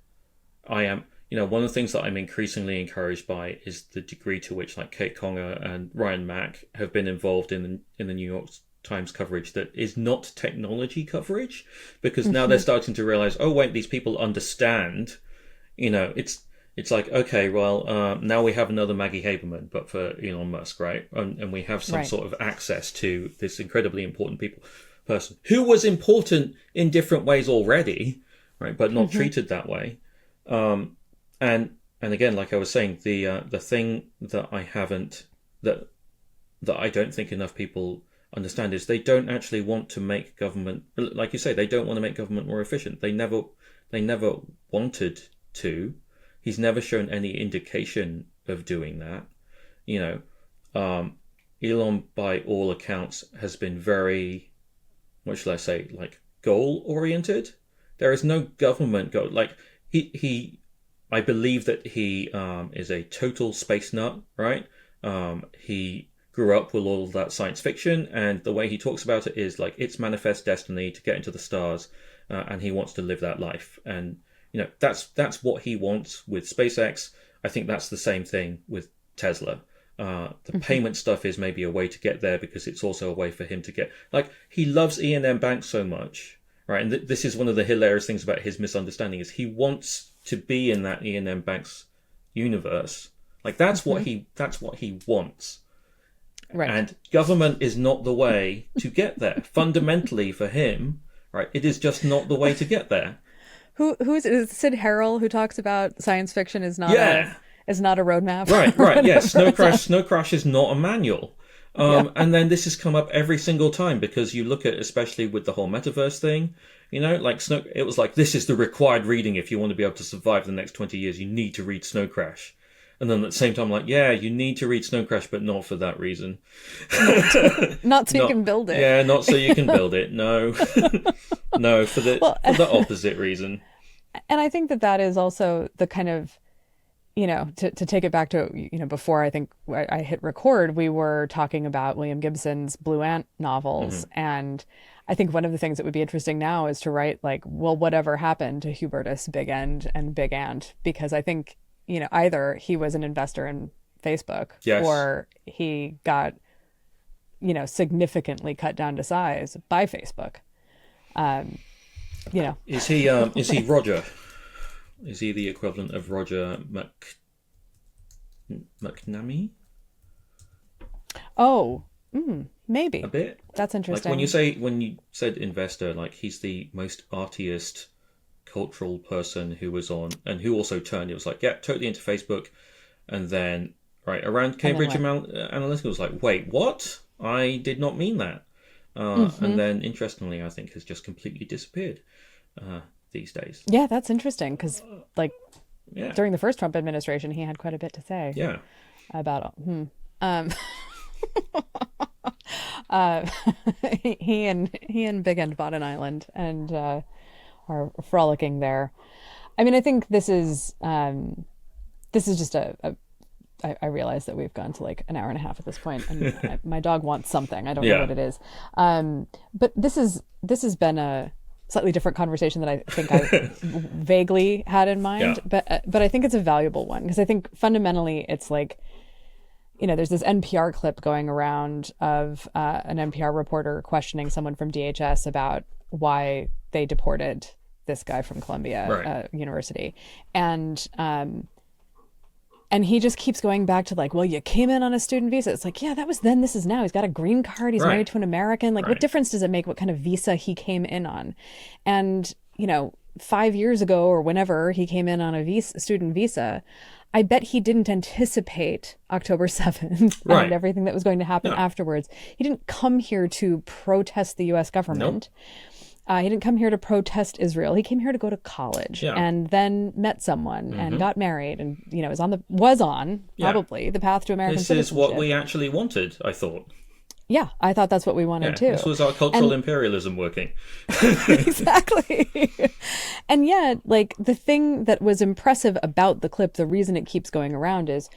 One of the things that I'm increasingly encouraged by is the degree to which like Kate Conger and Ryan Mack have been involved in the New York Times coverage that is not technology coverage, because now they're starting to realize, oh wait, these people understand, it's like, okay, well, now we have another Maggie Haberman, but for Elon Musk, right? And we have some sort of access to this incredibly important person who was important in different ways already, right? But not treated that way. And again, like I was saying, the thing that I don't think enough people understand is they don't actually want to make government, like you say, they don't want to make government more efficient. They never wanted to. He's never shown any indication of doing that. Elon, by all accounts, has been very, what shall I say, like goal oriented. There is no government goal. Like I believe that he is a total space nut, right? He grew up with all of that science fiction, and the way he talks about it is like it's manifest destiny to get into the stars, and he wants to live that life. And that's what he wants with SpaceX. I think that's the same thing with Tesla. The payment stuff is maybe a way to get there because it's also a way for him to get, like, he loves Ian Banks so much, right? And this is one of the hilarious things about his misunderstanding is he wants to be in that Ian Banks universe. Like that's what he wants. Right. And government is not the way to get there. Fundamentally for him, right, it is just not the way to get there. Who is it? Is it Sid Harrell who talks about science fiction is not is not a roadmap? Right. Yes. Snow Crash is not a manual. And then this has come up every single time because you look at, especially with the whole metaverse thing, like it was like, this is the required reading if you want to be able to survive the next 20 years, you need to read Snow Crash. And then at the same time, like, yeah, you need to read Snow Crash, but not for that reason. Not so you can build it. Yeah, not so you can build it. No, no, for the opposite reason. And I think that is also the kind of, to take it back to, before I think I hit record, we were talking about William Gibson's Blue Ant novels. And I think one of the things that would be interesting now is to write like, well, whatever happened to Hubertus Big End and Big Ant? Because I think either he was an investor in Facebook Yes. or he got, significantly cut down to size by Facebook. Is he Roger? Is he the equivalent of Roger McNamee? Oh, maybe. A bit. That's interesting. Like when you said investor, like he's the most artiest cultural person who was on, and who also turned. It was like, yeah, totally into Facebook, and then right around Cambridge Analytica was like, wait, what? I did not mean that. And then, interestingly, I think has just completely disappeared these days. Yeah, that's interesting because, during the first Trump administration, he had quite a bit to say. Yeah. About he and Big End bought an island and are frolicking there. I mean, I think this is just I realize that we've gone to like an hour and a half at this point, and my dog wants something. I don't know what it is. But this has been a slightly different conversation that I think I vaguely had in mind. Yeah. But I think it's a valuable one because I think fundamentally it's like, there's this NPR clip going around of an NPR reporter questioning someone from DHS about why they deported this guy from Columbia University. And he just keeps going back to like, well, you came in on a student visa. It's like, yeah, that was then, this is now. He's got a green card. He's married to an American. Like, what difference does it make what kind of visa he came in on? And, 5 years ago or whenever he came in on a student visa, I bet he didn't anticipate October 7th and everything that was going to happen afterwards. He didn't come here to protest the U.S. government. Nope. He didn't come here to protest Israel. He came here to go to college and then met someone and got married and, was on probably the path to American citizenship. This is what we actually wanted, I thought. Yeah, I thought that's what we wanted too. This was our cultural imperialism working. Exactly. And yet, like, the thing that was impressive about the clip, the reason it keeps going around is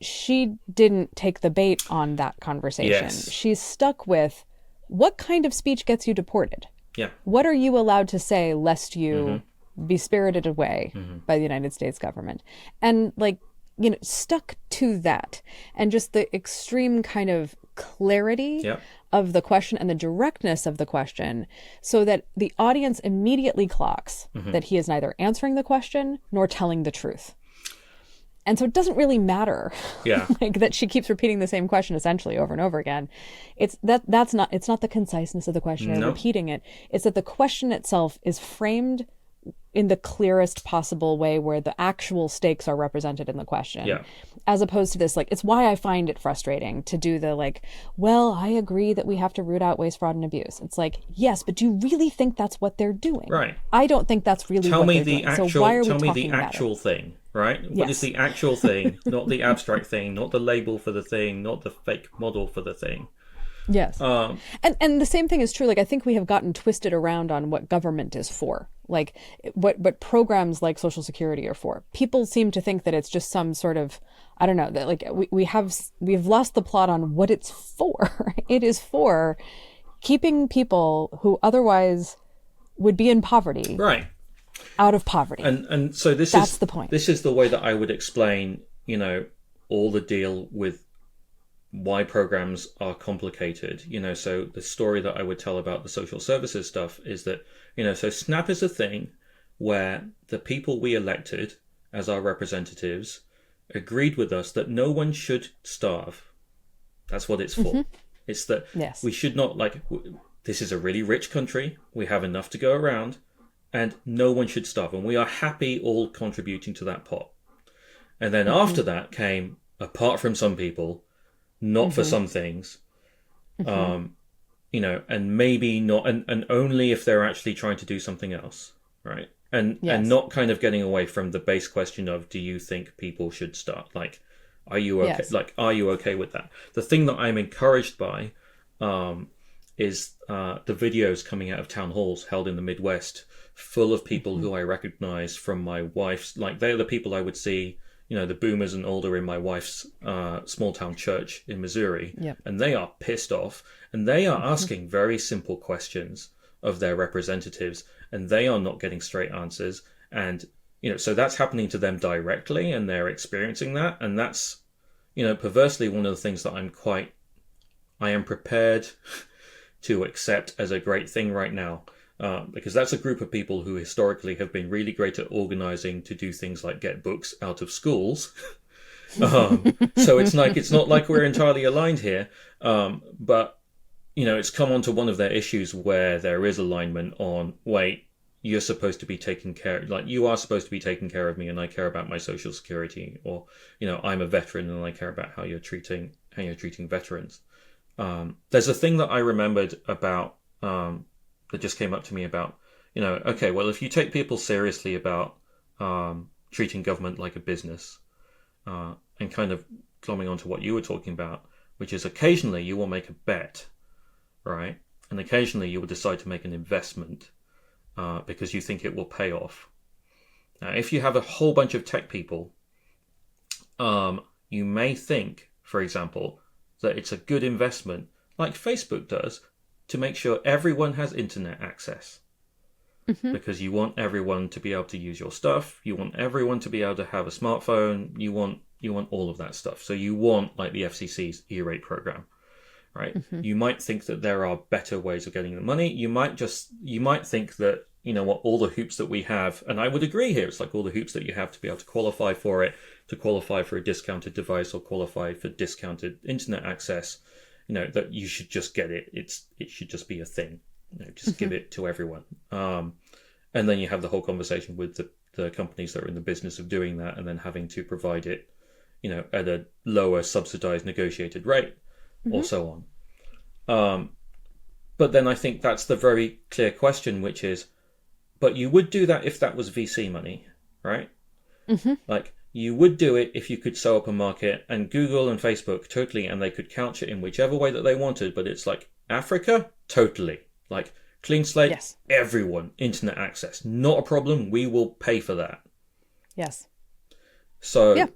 she didn't take the bait on that conversation. Yes. She's stuck with what kind of speech gets you deported? Yeah. What are you allowed to say lest you be spirited away by the United States government? And stuck to that and just the extreme kind of clarity of the question and the directness of the question so that the audience immediately clocks that he is neither answering the question nor telling the truth. And so it doesn't really matter that she keeps repeating the same question essentially over and over again. It's not the conciseness of the question or repeating it. It's that the question itself is framed in the clearest possible way where the actual stakes are represented in the question. Yeah. As opposed to this, it's why I find it frustrating to do the well, I agree that we have to root out waste, fraud, and abuse. It's like, yes, but do you really think that's what they're doing? Right. I don't think that's really what they're doing. So why are we talking about it? Tell me the actual thing, right? Yes. What is the actual thing, not the abstract thing, not the label for the thing, not the fake model for the thing. Yes. And the same thing is true. I think we have gotten twisted around on what government is for. What programs like Social Security are for. People seem to think that it's just some sort of, I don't know, that we've lost the plot on what it's for. It is for keeping people who otherwise would be in poverty. Right. Out of poverty. And so that's the point. This is the way that I would explain, all the deal with why programs are complicated. So the story that I would tell about the social services stuff is that, so SNAP is a thing where the people we elected as our representatives agreed with us that no one should starve. That's what it's for. It's that we should not, this is a really rich country. We have enough to go around and no one should starve. And we are happy all contributing to that pot. And then after that came, apart from some people, not for some things, and maybe not, and only if they're actually trying to do something else, right? And not kind of getting away from the base question of, do you think people should start? Are you okay? Yes. Are you okay with that? The thing that I'm encouraged by is the videos coming out of town halls held in the Midwest, full of people who I recognize from my wife's, they're the people I would see, the boomers and older in my wife's small town church in Missouri. Yep. And they are pissed off and they are asking very simple questions of their representatives and they are not getting straight answers. And so that's happening to them directly, and they're experiencing that, and that's, perversely one of the things that I am prepared to accept as a great thing right now, because that's a group of people who historically have been really great at organizing to do things like get books out of schools. So it's not like we're entirely aligned here, but it's come onto one of their issues where there is alignment on, wait, you're supposed to be taking care, like you are supposed to be taking care of me, and I care about my social security, or I'm a veteran and I care about how you're treating veterans. There's a thing that I remembered about that just came up to me about, okay, well, if you take people seriously about treating government like a business, and kind of coming on to what you were talking about, which is occasionally you will make a bet, right? And occasionally you will decide to make an investment because you think it will pay off. Now, if you have a whole bunch of tech people, you may think, for example, that it's a good investment, like Facebook does, to make sure everyone has internet access. Because you want everyone to be able to use your stuff. You want everyone to be able to have a smartphone. You want all of that stuff. So you want, like, the FCC's E-rate program, right? You might think that there are better ways of getting the money. You might think that, all the hoops that we have, and I would agree here, it's like all the hoops that you have to be able to qualify for it, to qualify for a discounted device or qualify for discounted internet access, that you should just get it. It should just be a thing. Just give it to everyone. And then you have the whole conversation with the companies that are in the business of doing that, and then having to provide it, at a lower subsidized negotiated rate, or so on. But then I think that's the very clear question, which is, but you would do that if that was VC money, right? Like, you would do it if you could sew up a market, and Google and Facebook, totally, and they could couch it in whichever way that they wanted. But it's like, Africa, totally. Like, clean slate, yes. Everyone, internet access, not a problem. We will pay for that. Yes. So yeah,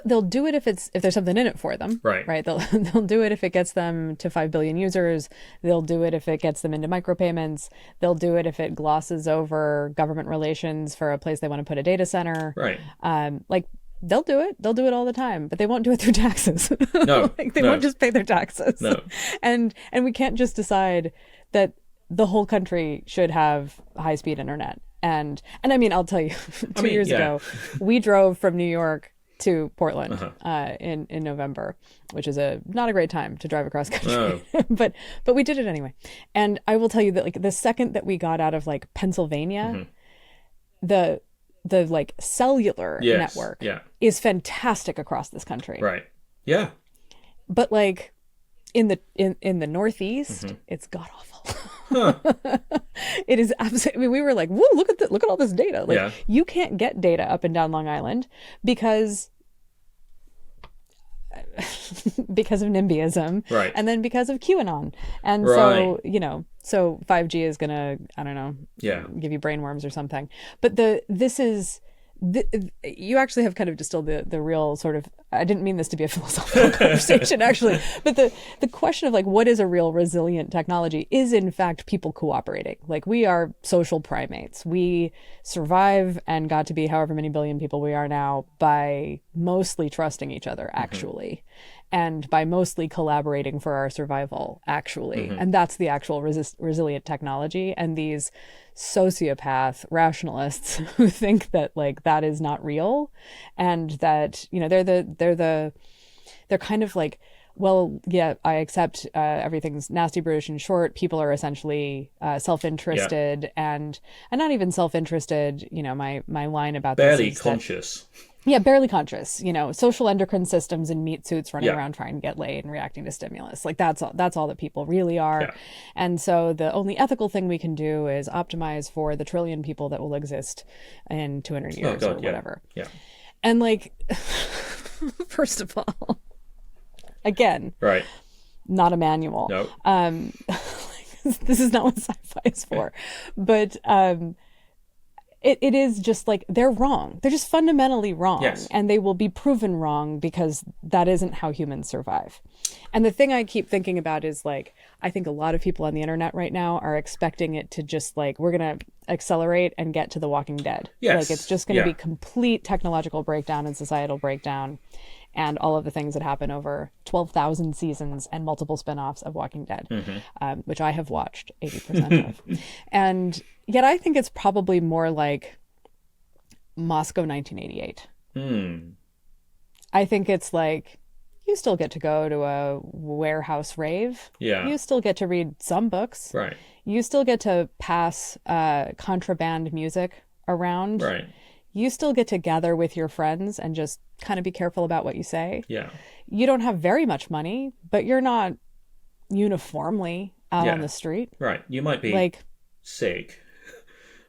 they'll do it if there's something in it for them. Right. They'll do it if it gets them to 5 billion users. They'll do it if it gets them into micropayments. They'll do it if it glosses over government relations for a place they want to put a data center. Right. Like, they'll do it. They'll do it all the time, but they won't do it through taxes. No. They won't just pay their taxes. No. And we can't just decide that the whole country should have high-speed internet. And I mean, I'll tell you, 2 years ago, we drove from New York to Portland in November, which is not a great time to drive across country. No. but we did it anyway. And I will tell you that, like, the second that we got out of, like, Pennsylvania, the like cellular network is fantastic across this country. Right. Yeah. But, like, in the Northeast, it's god awful. It is absolutely. I mean, we were like, "Whoa! Look at all this data!" Like, you can't get data up and down Long Island because of NIMBYism, right? And then because of QAnon, and so 5G is gonna, I don't know, give you brainworms or something. But you actually have kind of distilled the real sort of, I didn't mean this to be a philosophical conversation actually, but the question of, like, what is a real resilient technology is in fact people cooperating. Like, we are social primates. We survive and got to be however many billion people we are now by mostly trusting each other, actually. And by mostly collaborating for our survival, actually. And that's the actual resilient technology. And these sociopath rationalists who think that, like, that is not real, and that, they're kind of like, well, yeah, I accept everything's nasty, brutish, and short. People are essentially self-interested and not even self-interested. My line about barely this is conscious. Yeah, barely conscious, social endocrine systems in meat suits running around trying to get laid and reacting to stimulus. Like, that's all that people really are. Yeah. And so the only ethical thing we can do is optimize for the trillion people that will exist in 200 years or whatever. Yeah. And, like, first of all, again, right, not a manual. No. This is not what sci-fi is for. But It is just like, they're wrong. They're just fundamentally wrong. Yes. And they will be proven wrong because that isn't how humans survive. And the thing I keep thinking about is, like, I think a lot of people on the internet right now are expecting it to just, like, we're going to accelerate and get to The Walking Dead. Yes. Like, it's just going to be complete technological breakdown and societal breakdown, and all of the things that happen over 12,000 seasons and multiple spin-offs of Walking Dead, which I have watched 80% of. And yet I think it's probably more like Moscow 1988. I think it's like, you still get to go to a warehouse rave. Yeah. You still get to read some books. Right. You still get to pass contraband music around. Right. You still get to gather with your friends and just kind of be careful about what you say. Yeah. You don't have very much money, but you're not uniformly out on the street. Right. You might be like sick,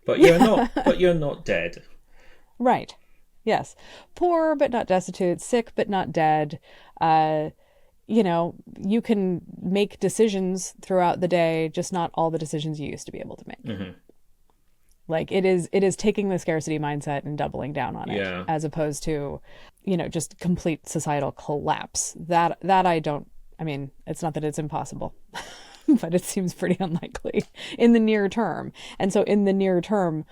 but you're not. But you're not dead. Right. Yes. Poor but not destitute. Sick but not dead. You know, you can make decisions throughout the day, just not all the decisions you used to be able to make. Like, it is taking the scarcity mindset and doubling down on it, as opposed to, you know, just complete societal collapse. That I don't. I mean, it's not that it's impossible, but it seems pretty unlikely in the near term. And so, in the near term,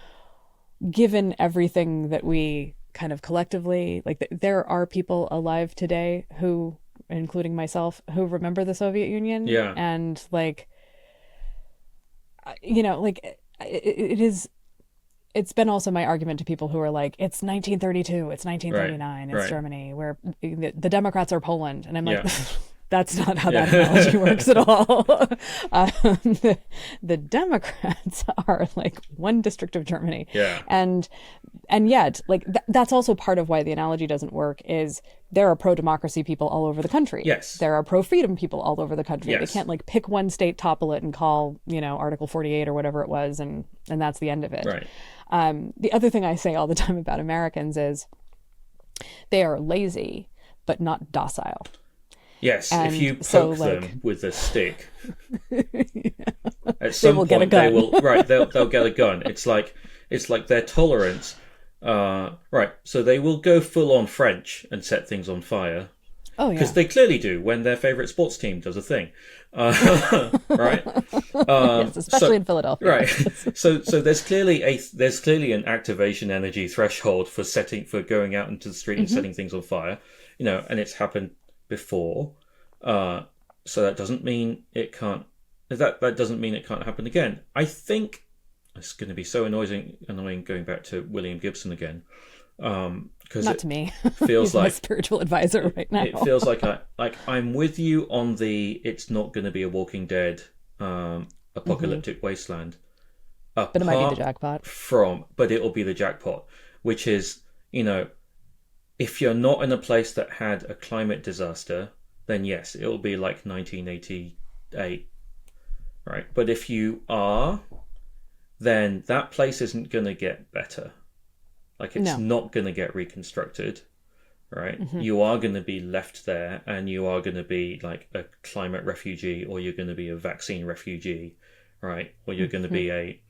given everything that we kind of collectively, like, there are people alive today who, including myself, who remember the Soviet Union. Yeah. And like, you know, like, it is. It's been also my argument to people who are like, it's 1932, it's 1939, it's Germany, where the Democrats are Poland. And I'm like, that's not how that analogy works at all. The Democrats are like one district of Germany. Yeah. And yet, like, that's also part of why the analogy doesn't work, is there are pro-democracy people all over the country. Yes. There are pro-freedom people all over the country. Yes. They can't like pick one state, topple it, and call, you know, Article 48 or whatever it was, and that's the end of it. Right. The other thing I say all the time about Americans is they are lazy, but not docile. Yes, and if you poke them with a stick, at some point they will. Right, they'll get a gun. It's like their tolerance. Right, so they will go full on French and set things on fire. Oh yeah, because they clearly do when their favorite sports team does a thing. Right, yes, especially in Philadelphia. Right, so there's clearly an activation energy threshold for going out into the street and setting things on fire. You know, and it's happened before, so that doesn't mean it can't. That doesn't mean it can't happen again. I think it's going to be so annoying going back to William Gibson again, because not to me. Feels He's like my spiritual advisor right now. It feels like I'm with you on the. It's not going to be a Walking Dead apocalyptic wasteland, but it might be the jackpot. But it will be the jackpot, which is, you know, if you're not in a place that had a climate disaster, then yes, it will be like 1988, right? But if you are, then that place isn't going to get better. Like, it's not going to get reconstructed, right? You are going to be left there, and you are going to be like a climate refugee, or you're going to be a vaccine refugee, right? Or you're going to be a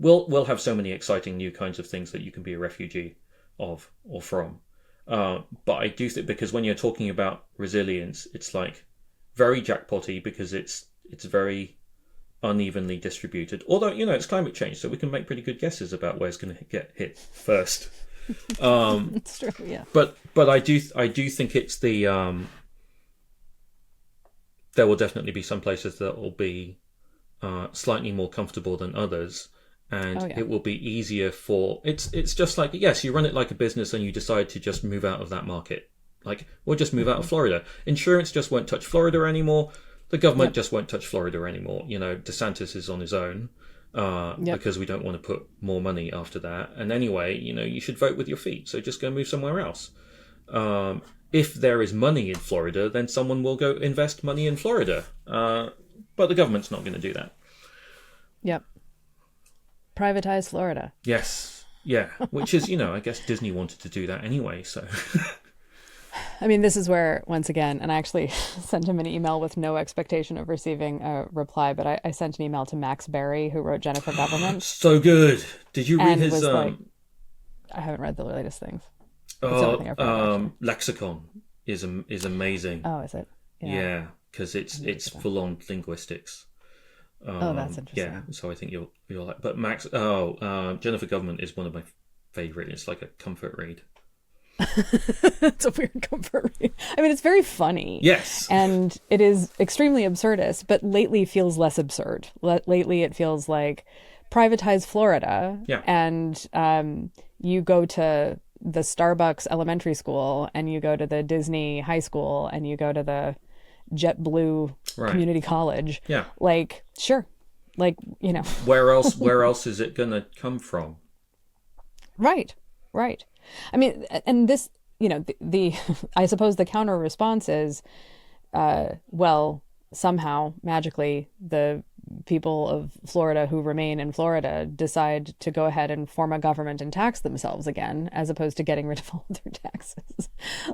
We'll have so many exciting new kinds of things that you can be a refugee of or from. But I do think, because when you're talking about resilience, it's like very jackpotty, because it's very unevenly distributed. Although, you know, it's climate change, so we can make pretty good guesses about where it's going to get hit first. It's true, yeah. But I do think it's the there will definitely be some places that will be slightly more comfortable than others. And it will be easier for it's just like, yes, you run it like a business and you decide to just move out of that market. Like, we'll just move out of Florida. Insurance just won't touch Florida anymore. The government just won't touch Florida anymore. You know, DeSantis is on his own because we don't want to put more money after that. And anyway, you know, you should vote with your feet. So just go move somewhere else. If there is money in Florida, then someone will go invest money in Florida. But the government's not going to do that. Yep. Privatize Florida. Yes. Yeah. Which is, you know, I guess Disney wanted to do that anyway, so. I mean, this is where, once again, and I actually sent him an email with no expectation of receiving a reply, but I sent an email to Max Berry, who wrote Jennifer Government. So good. Did you read his... like, I haven't read the latest things. Lexicon is amazing. Oh, is it? Yeah, because it's full-on linguistics. Oh, that's interesting. Yeah, so I think you'll like. But Max, Jennifer Government is one of my favorite. It's like a comfort read. It's a weird comfort read. I mean, it's very funny. Yes. And it is extremely absurdist, but lately feels less absurd. Lately it feels like privatize Florida. Yeah. And you go to the Starbucks elementary school, and you go to the Disney high school, and you go to the JetBlue community college. Yeah. Like, sure. Like, you know. Where else is it going to come from? Right. I mean, and this, you know, the I suppose the counter response is, well, somehow, magically, the people of Florida who remain in Florida decide to go ahead and form a government and tax themselves again, as opposed to getting rid of all of their taxes.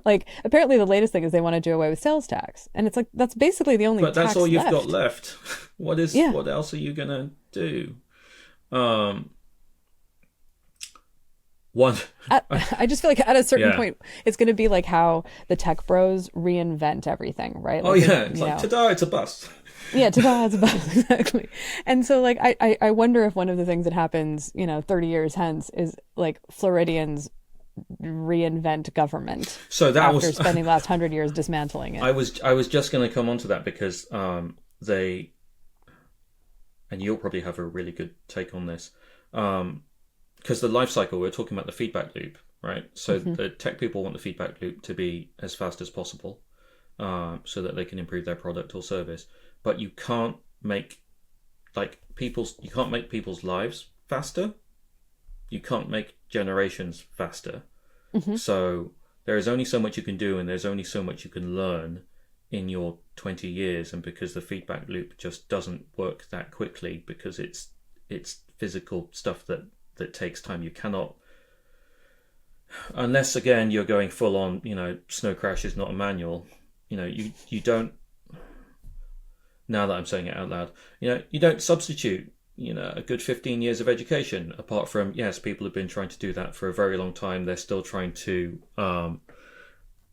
Like, apparently the latest thing is they want to do away with sales tax. And it's like, that's basically the only tax left. But that's all you've got left. What else are you going to do? I just feel like at a certain point, it's going to be like how the tech bros reinvent everything, right? Like it's like, ta-da, it's a bust. Yeah, ta-da, it's a bust, exactly. And so, like, I wonder if one of the things that happens, 30 years hence is, like, Floridians reinvent government. So that after spending the last 100 years dismantling it. I was just going to come on to that because and you'll probably have a really good take on this. Because the life cycle, we're talking about the feedback loop, right? So the tech people want the feedback loop to be as fast as possible, so that they can improve their product or service. But you can't make people's lives faster. You can't make generations faster. So there is only so much you can do, and there's only so much you can learn in your 20 years. And because the feedback loop just doesn't work that quickly, because it's physical stuff that takes time. You cannot, unless again you're going full on, Snow Crash is not a manual. You don't. Now that I'm saying it out loud, you don't substitute, a good 15 years of education. Apart from, yes, people have been trying to do that for a very long time. They're still trying to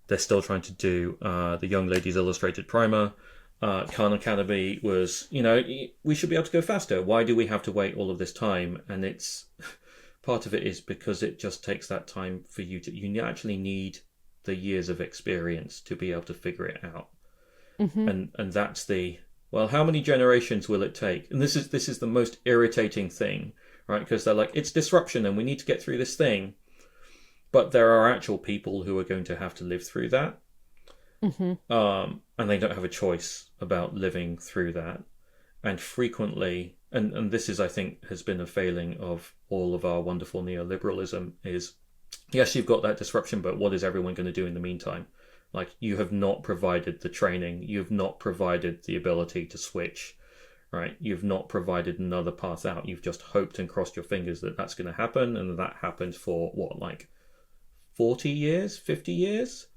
do the Young Ladies Illustrated Primer. Khan Academy was, we should be able to go faster. Why do we have to wait all of this time? And it's part of it is because it just takes that time for you actually need the years of experience to be able to figure it out. And that's how many generations will it take? And this is the most irritating thing, right? Because they're like, it's disruption and we need to get through this thing. But there are actual people who are going to have to live through that. And they don't have a choice about living through that. And frequently, and this is, I think, has been a failing of all of our wonderful neoliberalism is, yes, you've got that disruption, but what is everyone going to do in the meantime? Like, you have not provided the training. You've not provided the ability to switch, right? You've not provided another path out. You've just hoped and crossed your fingers that that's going to happen. And that happened for 40 years, 50 years?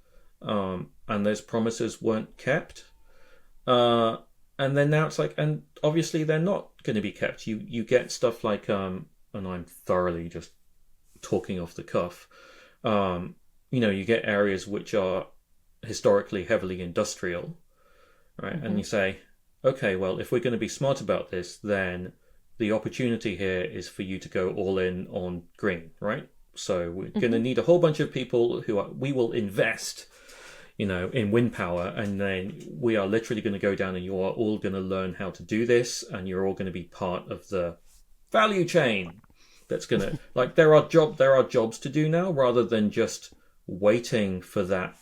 And those promises weren't kept. And then now it's like, and obviously they're not going to be kept. You get stuff like, and I'm thoroughly just talking off the cuff, you get areas which are historically heavily industrial, right? And you say, okay, well, if we're going to be smart about this, then the opportunity here is for you to go all in on green, right? So we're going to need a whole bunch of people we will invest, in wind power, and then we are literally going to go down and you are all going to learn how to do this, and you're all going to be part of the value chain that's going to, there are jobs to do now, rather than just waiting for that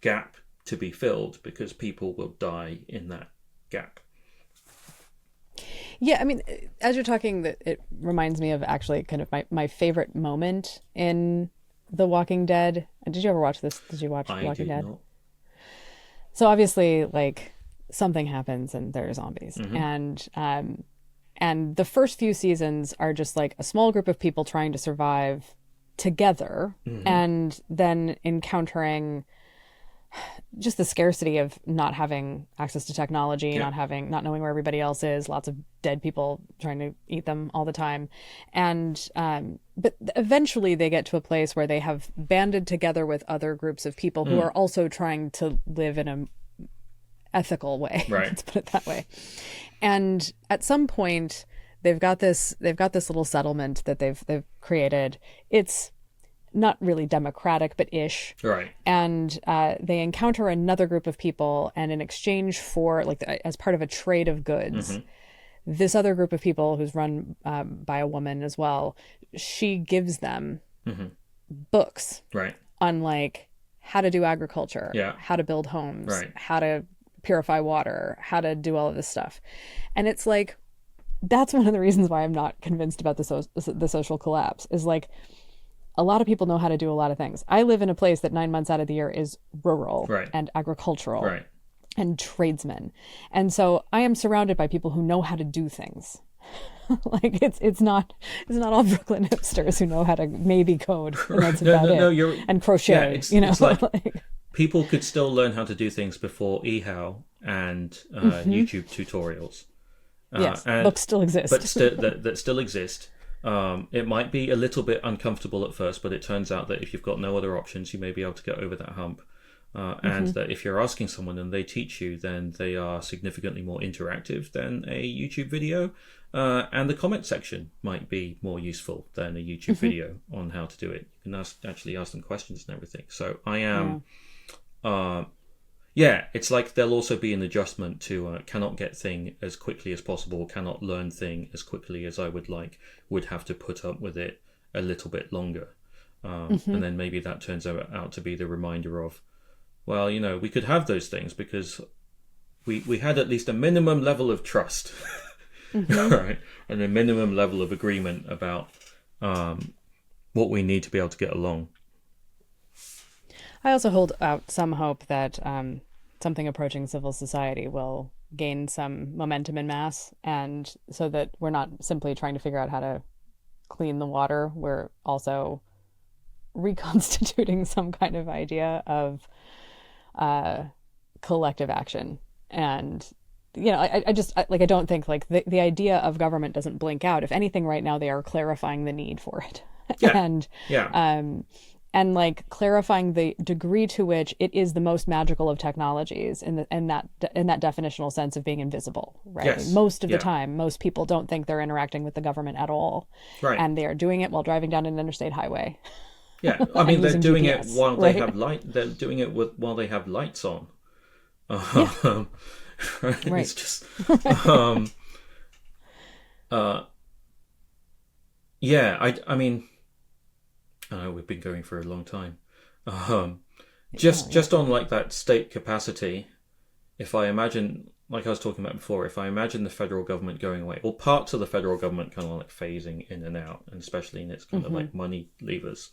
gap to be filled, because people will die in that gap. Yeah, I mean, as you're talking, that it reminds me of actually kind of my favorite moment in The Walking Dead. Did you ever watch this? Did you watch Walking Dead? Not. So obviously, something happens and there are zombies, and the first few seasons are just like a small group of people trying to survive together, and then encountering just the scarcity of not having access to technology, not knowing where everybody else is, lots of dead people trying to eat them all the time. And, but eventually they get to a place where they have banded together with other groups of people who are also trying to live in a ethical way. Right. Let's put it that way. And at some point, they've got this little settlement that they've created. It's not really democratic, but ish. Right. And they encounter another group of people, and in exchange for, like, as part of a trade of goods, this other group of people, who's run by a woman as well, she gives them books Right. on, like, how to do agriculture, Yeah. how to build homes, Right. how to purify water, how to do all of this stuff. And it's like, that's one of the reasons why I'm not convinced about the social collapse, is like, a lot of people know how to do a lot of things. I live in a place that 9 months out of the year is rural Right. and agricultural Right. and tradesmen. And so I am surrounded by people who know how to do things. Like, it's not all Brooklyn hipsters who know how to maybe code, and that's about it. And crochet, it's like people could still learn how to do things before eHow and YouTube tutorials. Yes, and books still exist. But that still exist. It might be a little bit uncomfortable at first, but it turns out that if you've got no other options, you may be able to get over that hump. And that if you're asking someone and they teach you, then they are significantly more interactive than a YouTube video. And the comment section might be more useful than a YouTube video on how to do it. You can actually ask them questions and everything. So I am... it's like there'll also be an adjustment to cannot get thing as quickly as possible, cannot learn thing as quickly as I would like, would have to put up with it a little bit longer. And then maybe that turns out to be the reminder of, well, we could have those things because we had at least a minimum level of trust, right? And a minimum level of agreement about what we need to be able to get along. I also hold out some hope that something approaching civil society will gain some momentum in mass, and so that we're not simply trying to figure out how to clean the water, we're also reconstituting some kind of idea of collective action. And I don't think, like, the idea of government doesn't blink out. If anything, right now they are clarifying the need for it. And like clarifying the degree to which it is the most magical of technologies in that definitional sense of being invisible, right? Yes. Most of the time, most people don't think they're interacting with the government at all, right? And they are doing it while driving down an interstate highway. Yeah, I mean they're doing GPS, it while right? they have light. They're doing it while they have lights on. Right. It's just I mean, we've been going for a long time. Just on like that state capacity, if I imagine, like I was talking about before, if I imagine the federal government going away, or parts of the federal government kind of like phasing in and out, and especially in its kind of like money levers,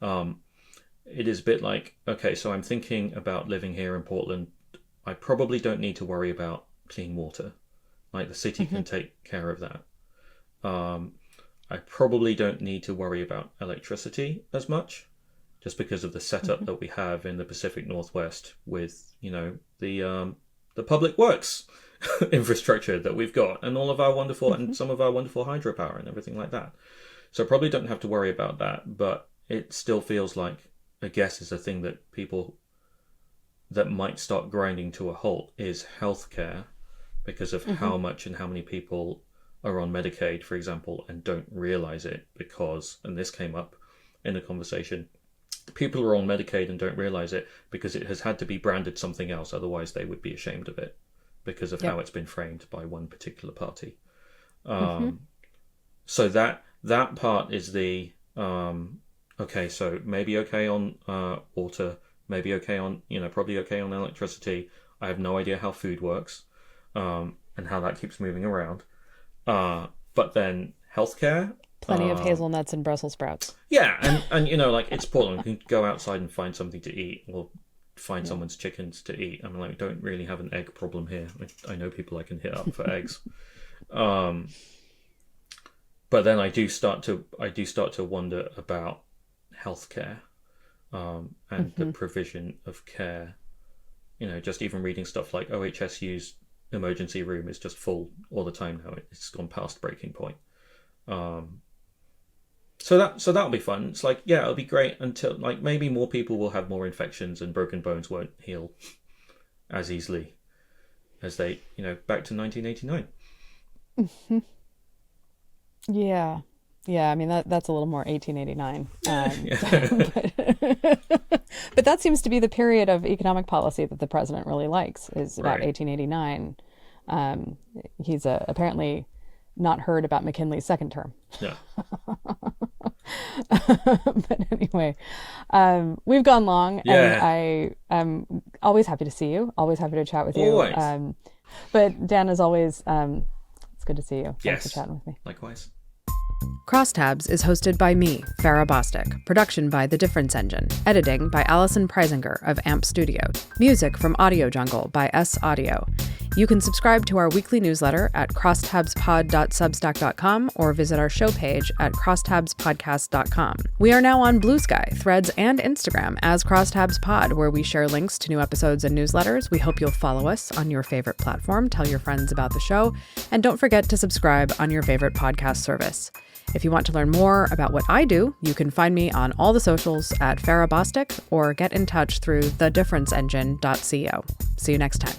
it is a bit like, okay, so I'm thinking about living here in Portland. I probably don't need to worry about clean water. Like, the city can take care of that. I probably don't need to worry about electricity as much, just because of the setup that we have in the Pacific Northwest with, the public works infrastructure that we've got, and all of our wonderful and some of our wonderful hydropower and everything like that. So I probably don't have to worry about that, but it still feels like, I guess, is a thing that people that might start grinding to a halt is healthcare, because of how much and how many people are on Medicaid, for example, and don't realize it because, and this came up in a conversation, people are on Medicaid and don't realize it because it has had to be branded something else, otherwise they would be ashamed of it because of how it's been framed by one particular party. So that part is the okay, so maybe okay on water, maybe okay on, probably okay on electricity. I have no idea how food works and how that keeps moving around. But then healthcare, plenty of hazelnuts and Brussels sprouts. Yeah, and like, it's Portland. You can go outside and find something to eat, or find someone's chickens to eat. I mean, like, we don't really have an egg problem here. I know people I can hit up for eggs. But then I do start to wonder about healthcare, and the provision of care. Just even reading stuff like OHSU's emergency room is just full all the time now. It's gone past breaking point. So that'll be fun. It's like, yeah, it'll be great until, like, maybe more people will have more infections and broken bones won't heal as easily as they, back to 1989. Yeah. Yeah, I mean that's a little more 1889. But that seems to be the period of economic policy that the president really likes, is about 1889. He's apparently not heard about McKinley's second term. Yeah. But anyway, we've gone long, and I am always happy to see you. Always happy to chat with you. Always. But Dan, as always, it's good to see you. Thanks for chatting with me. Likewise. Crosstabs is hosted by me, Farrah Bostic. Production by The Difference Engine. Editing by Allison Preisinger of AMP Studio. Music from Audio Jungle by S Audio. You can subscribe to our weekly newsletter at crosstabspod.substack.com or visit our show page at crosstabspodcast.com. We are now on Blue Sky, Threads, and Instagram as CrosstabsPod, where we share links to new episodes and newsletters. We hope you'll follow us on your favorite platform, tell your friends about the show, and don't forget to subscribe on your favorite podcast service. If you want to learn more about what I do, you can find me on all the socials at Farrah Bostic or get in touch through thedifferenceengine.co. See you next time.